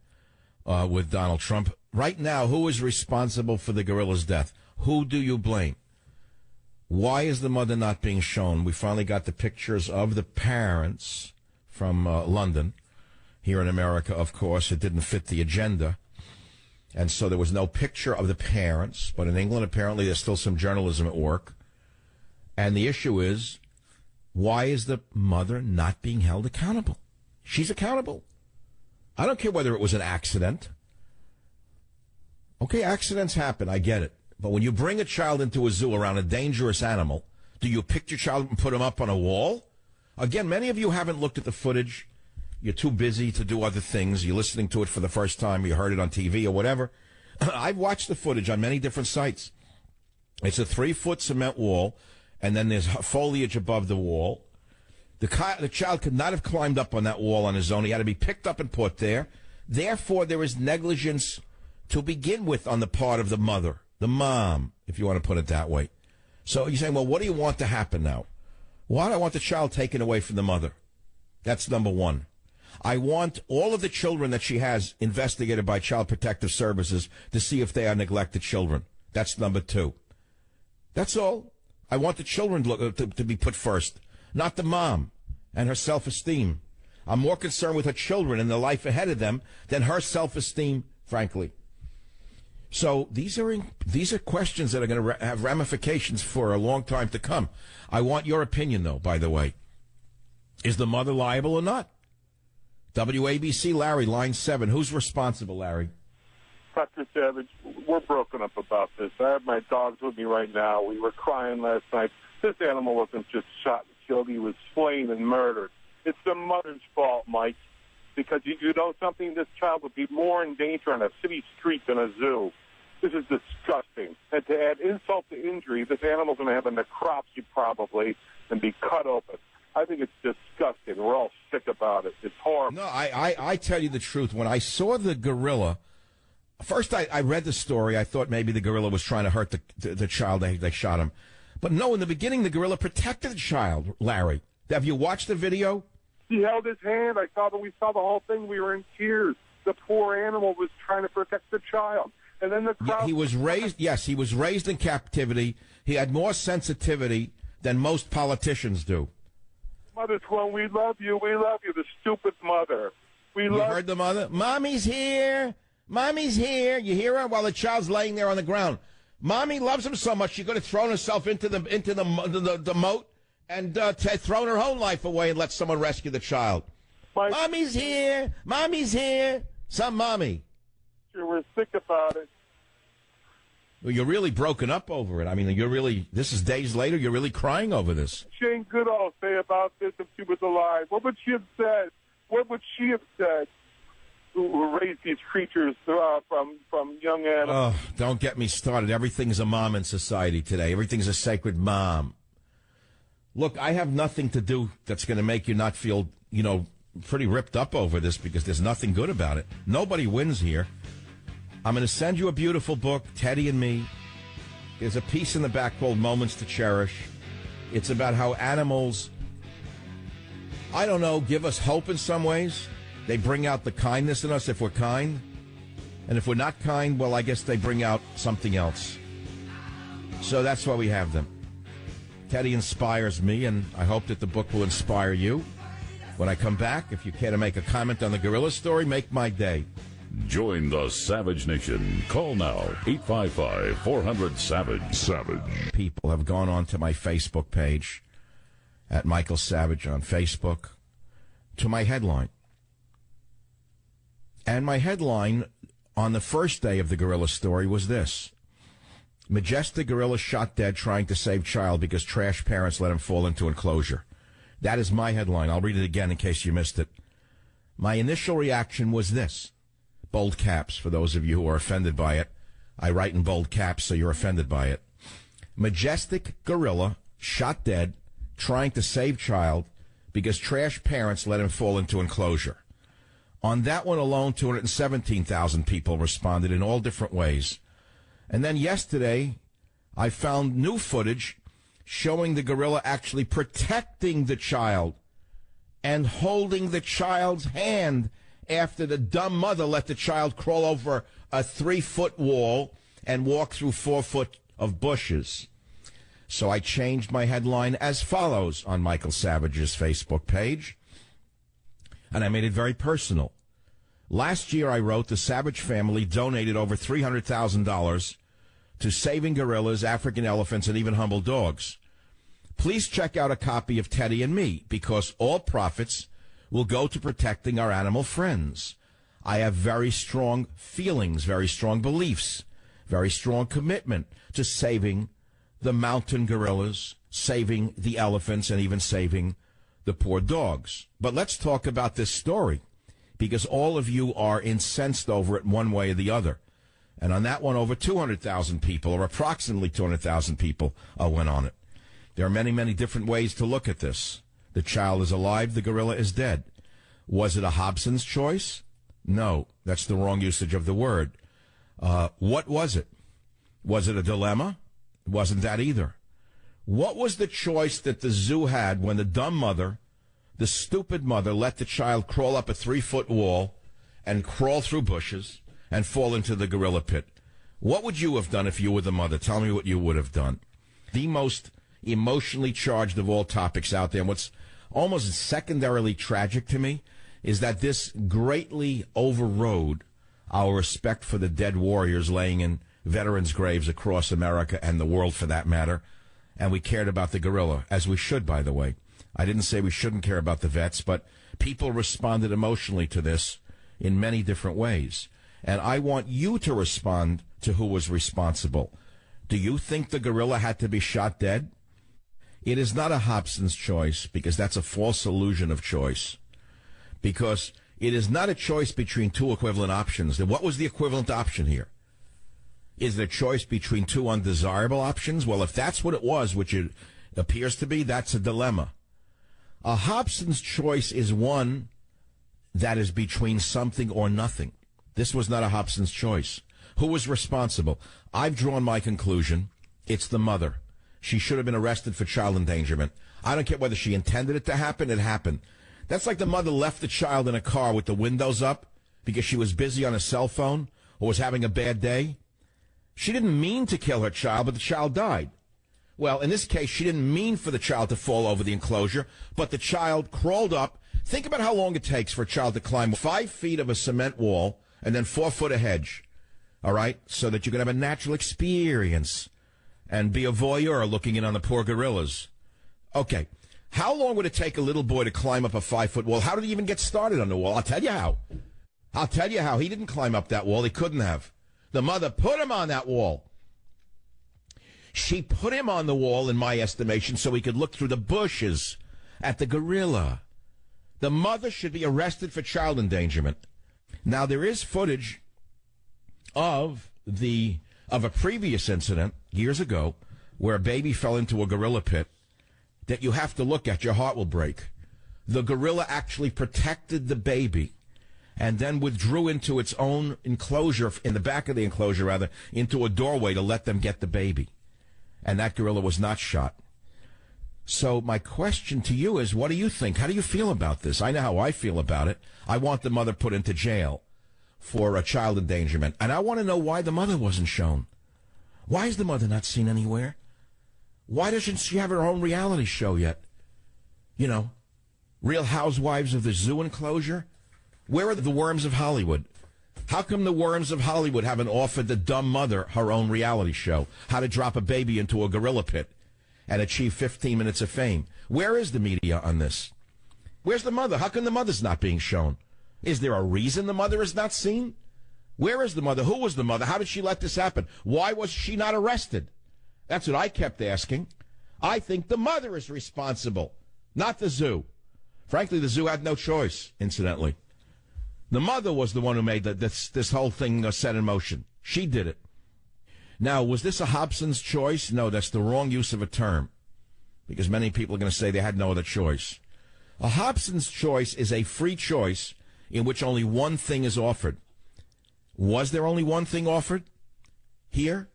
with Donald Trump. Right now, who is responsible for the gorilla's death? Who do you blame? Why is the mother not being shown? We finally got the pictures of the parents from London. Here in America, of course, it didn't fit the agenda. And so there was no picture of the parents. But in England, apparently, there's still some journalism at work. And the issue is, why is the mother not being held accountable? She's accountable. I don't care whether it was an accident. Okay, accidents happen, I get it. But when you bring a child into a zoo around a dangerous animal, do you pick your child and put him up on a wall? Again, many of you haven't looked at the footage. You're too busy to do other things. You're listening to it for the first time. You heard it on TV or whatever. I've watched the footage on many different sites. It's a 3-foot cement wall, and then there's foliage above the wall. The child could not have climbed up on that wall on his own. He had to be picked up and put there. Therefore, there is negligence to begin with on the part of the mother, the mom, if you want to put it that way. So you're saying, well, what do you want to happen now? Why do I want the child taken away from the mother? That's number one. I want all of the children that she has investigated by Child Protective Services to see if they are neglected children. That's number two. That's all. I want the children to be put first, not the mom and her self-esteem. I'm more concerned with her children and the life ahead of them than her self-esteem, frankly. So these are questions that are going to have ramifications for a long time to come. I want your opinion, though, by the way. Is the mother liable or not? WABC, Larry, line 7. Who's responsible, Larry? Dr. Savage, we're broken up about this. I have my dogs with me right now. We were crying last night. This animal wasn't just shot and killed. He was slain and murdered. It's the mother's fault, Mike, because you know something? This child would be more in danger on a city street than a zoo. This is disgusting. And to add insult to injury, this animal's going to have a necropsy probably and be cut open. I think it's disgusting. We're all sick about it. It's horrible. No, I tell you the truth. When I saw the gorilla, first I read the story. I thought maybe the gorilla was trying to hurt the child. They shot him. But no, in the beginning, the gorilla protected the child, Larry. Have you watched the video? He held his hand. We saw the whole thing. We were in tears. The poor animal was trying to protect the child. And then the crowd... He was raised, yes, he was raised in captivity. He had more sensitivity than most politicians do. Mother's one, we love you, the stupid mother. You heard the mother? Mommy's here. Mommy's here. You hear her while the child's laying there on the ground. Mommy loves him so much she could have thrown herself into the moat and thrown her own life away and let someone rescue the child. Mommy's here. Mommy's here. Some mommy. Sure, we're sick about it. Well, you're really broken up over it. I mean, this is days later, you're really crying over this. Jane Goodall say about this if she was alive? What would she have said? What would she have said? Who raised these creatures from young animals? Oh, don't get me started. Everything's a mom in society today. Everything's a sacred mom. Look, I have nothing to do that's going to make you not feel, pretty ripped up over this because there's nothing good about it. Nobody wins here. I'm going to send you a beautiful book, Teddy and Me. There's a piece in the back called Moments to Cherish. It's about how animals, give us hope in some ways. They bring out the kindness in us if we're kind. And if we're not kind, well, I guess they bring out something else. So that's why we have them. Teddy inspires me, and I hope that the book will inspire you. When I come back, if you care to make a comment on the gorilla story, make my day. Join the Savage Nation. Call now, 855-400-SAVAGE. Savage. People have gone on to my Facebook page, at Michael Savage on Facebook, to my headline. And my headline on the first day of the gorilla story was this: Majestic gorilla shot dead trying to save child because trash parents let him fall into enclosure. That is my headline. I'll read it again in case you missed it. My initial reaction was this. Bold caps for those of you who are offended by it. I write in bold caps so you're offended by it. Majestic gorilla shot dead trying to save child because trash parents let him fall into enclosure. On that one alone, 217,000 people responded in all different ways. And then yesterday, I found new footage showing the gorilla actually protecting the child and holding the child's hand after the dumb mother let the child crawl over a 3-foot wall and walk through 4 foot of bushes. So I changed my headline as follows on Michael Savage's Facebook page, and I made it very personal. Last year, I wrote the Savage family donated over $300,000 to saving gorillas, African elephants, and even humble dogs. Please check out a copy of Teddy and Me, because all profits will go to protecting our animal friends. I have very strong feelings, very strong beliefs, very strong commitment to saving the mountain gorillas, saving the elephants, and even saving the poor dogs. But let's talk about this story, because all of you are incensed over it one way or the other. And on that one, over 200,000 people, or approximately 200,000 people, went on it. There are many, many different ways to look at this. The child is alive, the gorilla is dead. Was it a Hobson's choice? No, that's the wrong usage of the word. What was it? Was it a dilemma? It wasn't that either. What was the choice that the zoo had when the dumb mother, the stupid mother, let the child crawl up a 3-foot wall and crawl through bushes and fall into the gorilla pit? What would you have done if you were the mother? Tell me what you would have done. The most emotionally charged of all topics out there, and what's almost secondarily tragic to me is that this greatly overrode our respect for the dead warriors laying in veterans' graves across America and the world, for that matter, and we cared about the gorilla, as we should, by the way. I didn't say we shouldn't care about the vets, but people responded emotionally to this in many different ways. And I want you to respond to who was responsible. Do you think the gorilla had to be shot dead? It is not a Hobson's choice, because that's a false illusion of choice. Because it is not a choice between two equivalent options. Then what was the equivalent option here? Is it a choice between two undesirable options? Well, if that's what it was, which it appears to be, that's a dilemma. A Hobson's choice is one that is between something or nothing. This was not a Hobson's choice. Who was responsible? I've drawn my conclusion. It's the mother. She should have been arrested for child endangerment. I don't care whether she intended it to happen. It happened. That's like the mother left the child in a car with the windows up because she was busy on a cell phone or was having a bad day. She didn't mean to kill her child, but the child died. Well, in this case, she didn't mean for the child to fall over the enclosure, but the child crawled up. Think about how long it takes for a child to climb 5 feet of a cement wall and then 4 foot of hedge. All right? So that you can have a natural experience and be a voyeur looking in on the poor gorillas. Okay. How long would it take a little boy to climb up a 5-foot wall? How did he even get started on the wall? I'll tell you how. I'll tell you how. He didn't climb up that wall. He couldn't have. The mother put him on that wall. She put him on the wall, in my estimation, so he could look through the bushes at the gorilla. The mother should be arrested for child endangerment. Now, there is footage of a previous incident years ago where a baby fell into a gorilla pit that you have to look at. Your heart will break. The gorilla actually protected the baby and then withdrew into its own enclosure, in the back of the enclosure, rather, into a doorway to let them get the baby. And that gorilla was not shot. So my question to you is, what do you think? How do you feel about this? I know how I feel about it. I want the mother put into jail for a child endangerment. And I want to know why the mother wasn't shown. Why is the mother not seen anywhere? Why doesn't she have her own reality show yet? You know, Real Housewives of the Zoo enclosure? Where are the worms of Hollywood? How come the worms of Hollywood haven't offered the dumb mother her own reality show? How to drop a baby into a gorilla pit and achieve 15 minutes of fame. Where is the media on this? Where's the mother? How come the mother's not being shown? Is there a reason the mother is not seen? Where is the mother? Who was the mother? How did she let this happen? Why was she not arrested? That's what I kept asking. I think the mother is responsible, not the zoo. Frankly, the zoo had no choice, incidentally. The mother was the one who made this whole thing set in motion. She did it. Now, was this a Hobson's choice? No, that's the wrong use of a term, because many people are going to say they had no other choice. A Hobson's choice is a free choice in which only one thing is offered. Was there only one thing offered here?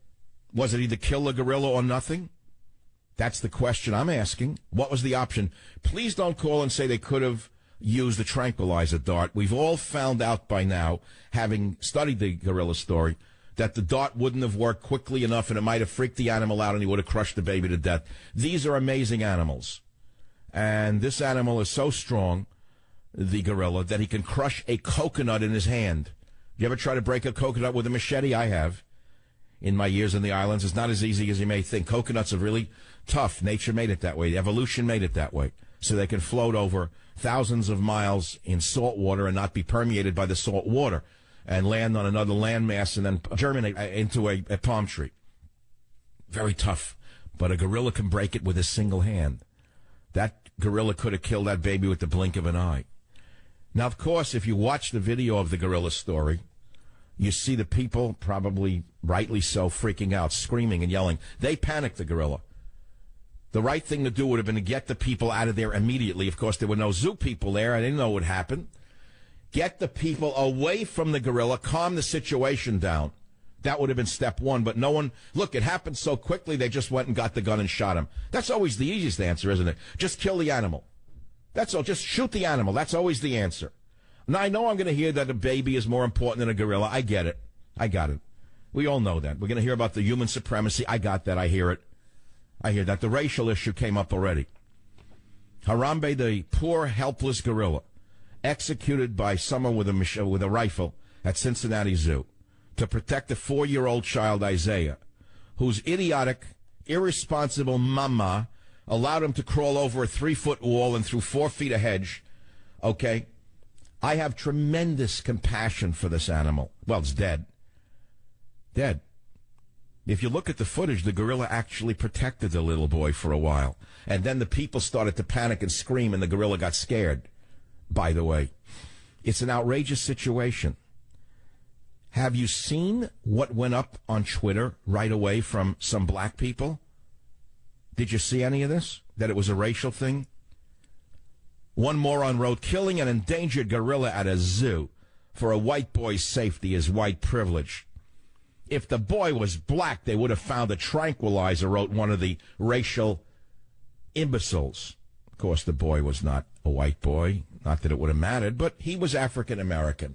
Was it either kill the gorilla or nothing? That's the question I'm asking. What was the option? Please don't call and say they could have used the tranquilizer dart. We've all found out by now, having studied the gorilla story, that the dart wouldn't have worked quickly enough and it might have freaked the animal out and he would have crushed the baby to death. These are amazing animals. And this animal is so strong, the gorilla, that he can crush a coconut in his hand. You ever try to break a coconut with a machete? I have. In my years in the islands, it's not as easy as you may think. Coconuts are really tough. Nature made it that way. Evolution made it that way. So they can float over thousands of miles in salt water and not be permeated by the salt water and land on another landmass and then germinate into a palm tree. Very tough. But a gorilla can break it with a single hand. That gorilla could have killed that baby with the blink of an eye. Now, of course, if you watch the video of the gorilla story, you see the people, probably rightly so, freaking out, screaming and yelling. They panicked the gorilla. The right thing to do would have been to get the people out of there immediately. Of course, there were no zoo people there. I didn't know what would happen. Get the people away from the gorilla, calm the situation down. That would have been step one, but no one... Look, it happened so quickly, they just went and got the gun and shot him. That's always the easiest answer, isn't it? Just kill the animal. That's all. Just shoot the animal. That's always the answer. Now, I know I'm going to hear that a baby is more important than a gorilla. I get it. I got it. We all know that. We're going to hear about the human supremacy. I got that. I hear it. I hear that. The racial issue came up already. Harambe, the poor, helpless gorilla, executed by someone with a rifle at Cincinnati Zoo to protect a 4-year-old child, Isaiah, whose idiotic, irresponsible mama allowed him to crawl over a 3-foot wall and through 4 feet of hedge. Okay? I have tremendous compassion for this animal. Well, it's dead. Dead. If you look at the footage, the gorilla actually protected the little boy for a while. And then the people started to panic and scream, and the gorilla got scared, by the way. It's an outrageous situation. Have you seen what went up on Twitter right away from some black people? Did you see any of this? That it was a racial thing? One moron wrote, killing an endangered gorilla at a zoo for a white boy's safety is white privilege. If the boy was black, they would have found a tranquilizer, wrote one of the racial imbeciles. Of course, the boy was not a white boy. Not that it would have mattered, but he was African American.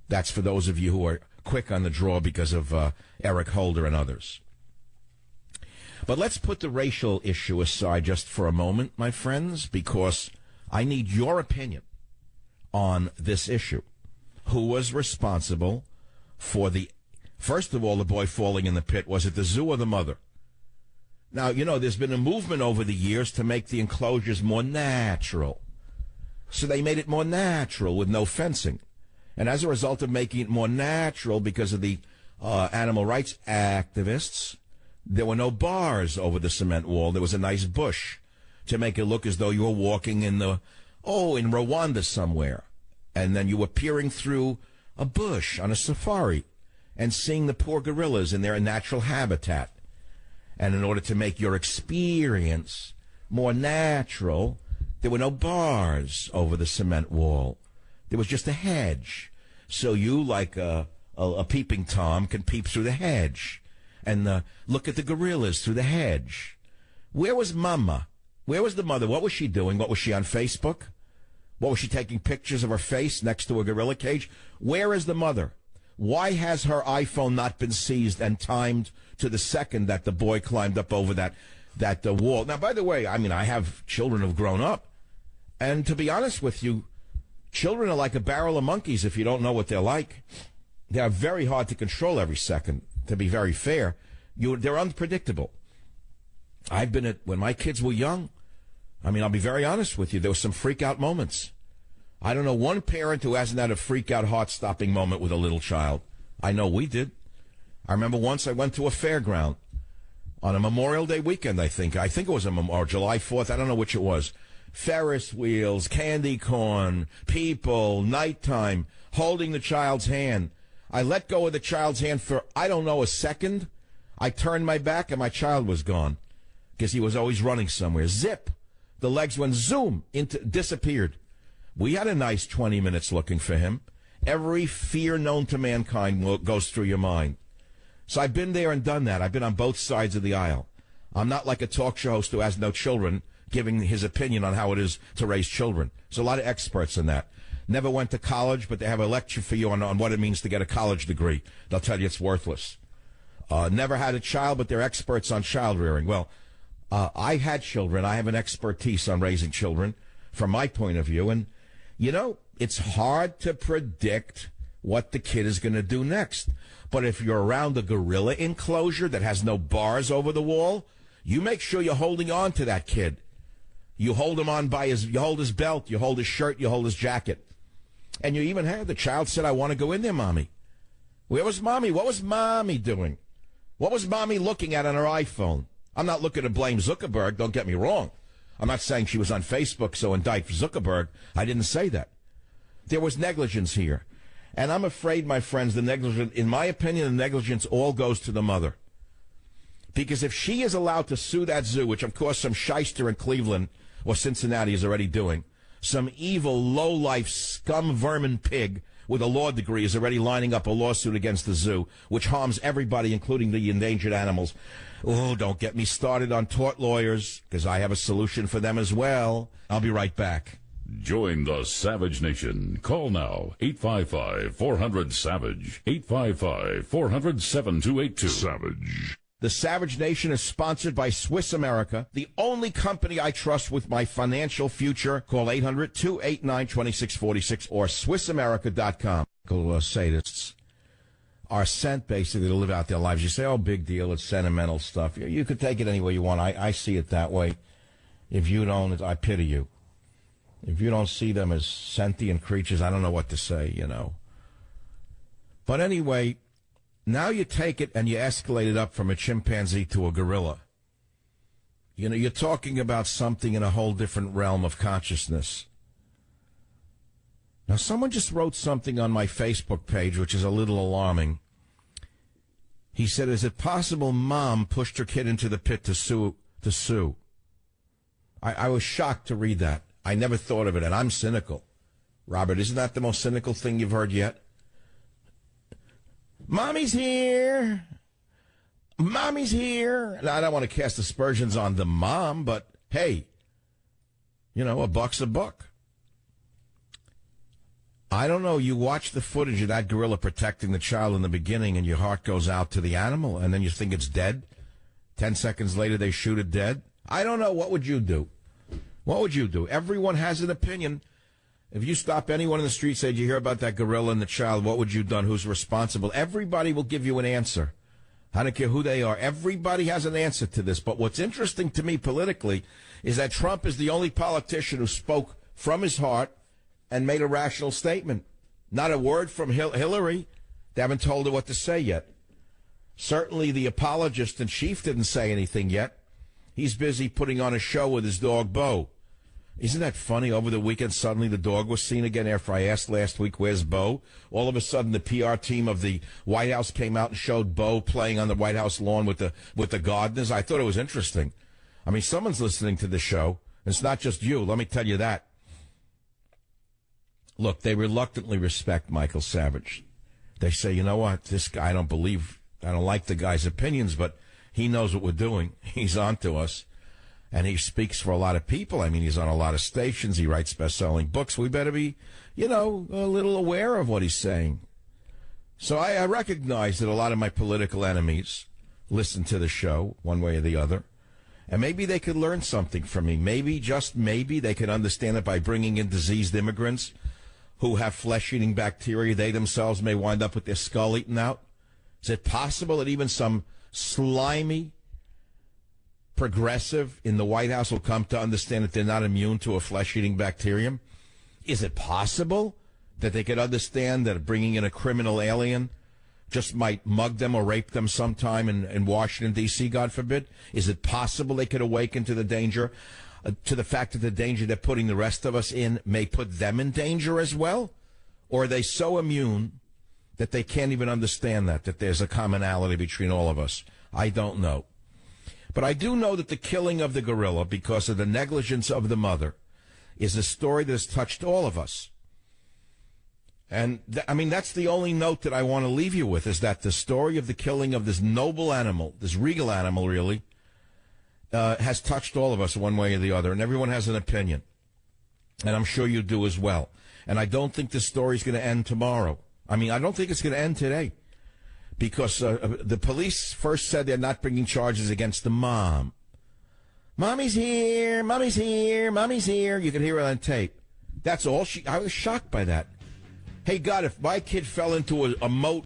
That's for those of you who are quick on the draw because of Eric Holder and others. But let's put the racial issue aside just for a moment, my friends, because I need your opinion on this issue. Who was responsible for first of all, the boy falling in the pit? Was it the zoo or the mother? Now, you know, there's been a movement over the years to make the enclosures more natural. So they made it more natural with no fencing. And as a result of making it more natural because of the animal rights activists, there were no bars over the cement wall. There was a nice bush to make it look as though you were walking in in Rwanda somewhere. And then you were peering through a bush on a safari and seeing the poor gorillas in their natural habitat. And in order to make your experience more natural, there were no bars over the cement wall. There was just a hedge. So you, like a peeping Tom, can peep through the hedge and look at the gorillas through the hedge. Where was Mama? Where was the mother? What was she doing? What was she on Facebook? What was she taking pictures of her face next to a gorilla cage? Where is the mother? Why has her iPhone not been seized and timed to the second that the boy climbed up over that wall? Now, by the way, I mean, I have children who've grown up. And to be honest with you, children are like a barrel of monkeys if you don't know what they're like. They are very hard to control every second, to be very fair. They're unpredictable. I've been when my kids were young, I mean, I'll be very honest with you, there were some freak-out moments. I don't know one parent who hasn't had a freak-out, heart-stopping moment with a little child. I know we did. I remember once I went to a fairground on a Memorial Day weekend, I think. I think it was or July 4th. I don't know which it was. Ferris wheels, candy corn, people, nighttime, holding the child's hand. I let go of the child's hand for, I don't know, a second. I turned my back and my child was gone because he was always running somewhere. Zip. The legs went zoom, disappeared. We had a nice 20 minutes looking for him. Every fear known to mankind goes through your mind. So I've been there and done that. I've been on both sides of the aisle. I'm not like a talk show host who has no children giving his opinion on how it is to raise children. There's a lot of experts in that. Never went to college, but they have a lecture for you on what it means to get a college degree. They'll tell you it's worthless. Never had a child, but they're experts on child rearing. Well, I had children. I have an expertise on raising children from my point of view. And, you know, it's hard to predict what the kid is going to do next. But if you're around a gorilla enclosure that has no bars over the wall, you make sure you're holding on to that kid. You hold him on you hold his belt, you hold his shirt, you hold his jacket. And you even have the child said, I want to go in there, Mommy. Where was Mommy? What was Mommy doing? What was Mommy looking at on her iPhone? I'm not looking to blame Zuckerberg, don't get me wrong. I'm not saying she was on Facebook, so indict Zuckerberg. I didn't say that. There was negligence here. And I'm afraid, my friends, in my opinion, the negligence all goes to the mother. Because if she is allowed to sue that zoo, which of course some shyster in Cleveland or Cincinnati is already doing, some evil, low-life, scum vermin pig with a law degree is already lining up a lawsuit against the zoo, which harms everybody, including the endangered animals. Oh, don't get me started on tort lawyers, because I have a solution for them as well. I'll be right back. Join the Savage Nation. Call now, 855-400-SAVAGE, 855-400-7282. Savage. The Savage Nation is sponsored by Swiss America, the only company I trust with my financial future. Call 800-289-2646 or SwissAmerica.com. Sadists are sent basically to live out their lives. You say, oh, big deal, it's sentimental stuff. You could take it any way you want. I see it that way. If you don't, I pity you. If you don't see them as sentient creatures, I don't know what to say, you know. But anyway, now you take it and you escalate it up from a chimpanzee to a gorilla. You know, you're talking about something in a whole different realm of consciousness. Now, someone just wrote something on my Facebook page, which is a little alarming. He said, is it possible mom pushed her kid into the pit to sue? I was shocked to read that. I never thought of it, and I'm cynical. Robert, isn't that the most cynical thing you've heard yet? Mommy's here. Mommy's here. Now, I don't want to cast aspersions on the mom, but hey, you know, a buck's a buck. I don't know. You watch the footage of that gorilla protecting the child in the beginning, and your heart goes out to the animal, and then you think it's dead. 10 seconds later, they shoot it dead. I don't know. What would you do? What would you do? Everyone has an opinion. If you stop anyone in the street, say, did you hear about that gorilla and the child? What would you have done? Who's responsible? Everybody will give you an answer. I don't care who they are. Everybody has an answer to this. But what's interesting to me politically is that Trump is the only politician who spoke from his heart and made a rational statement. Not a word from Hillary. They haven't told her what to say yet. Certainly the apologist in chief didn't say anything yet. He's busy putting on a show with his dog, Bo. Isn't that funny? Over the weekend, suddenly the dog was seen again after I asked last week, where's Bo? All of a sudden, the PR team of the White House came out and showed Bo playing on the White House lawn with the gardeners. I thought it was interesting. I mean, someone's listening to the show. It's not just you. Let me tell you that. Look, they reluctantly respect Michael Savage. They say, you know what, this guy, I don't like the guy's opinions, but he knows what we're doing. He's on to us. And he speaks for a lot of people. I mean, he's on a lot of stations. He writes best-selling books. We better be, you know, a little aware of what he's saying. So I recognize that a lot of my political enemies listen to the show one way or the other. And maybe they could learn something from me. Maybe, just maybe, they could understand it by bringing in diseased immigrants who have flesh-eating bacteria. They themselves may wind up with their skull eaten out. Is it possible that even some slimy progressive in the White House will come to understand that they're not immune to a flesh-eating bacterium? Is it possible that they could understand that bringing in a criminal alien just might mug them or rape them sometime in Washington, D.C., God forbid? Is it possible they could awaken to the danger, to the fact that the danger they're putting the rest of us in may put them in danger as well? Or are they so immune that they can't even understand that there's a commonality between all of us? I don't know. But I do know that the killing of the gorilla because of the negligence of the mother is a story that has touched all of us. And, I mean, that's the only note that I want to leave you with, is that the story of the killing of this noble animal, this regal animal, really, has touched all of us one way or the other. And everyone has an opinion. And I'm sure you do as well. And I don't think this story's going to end tomorrow. I mean, I don't think it's going to end today. Because the police first said they're not bringing charges against the mom. Mommy's here, mommy's here, mommy's here. You can hear it on tape. That's all. I was shocked by that. Hey, God, if my kid fell into a moat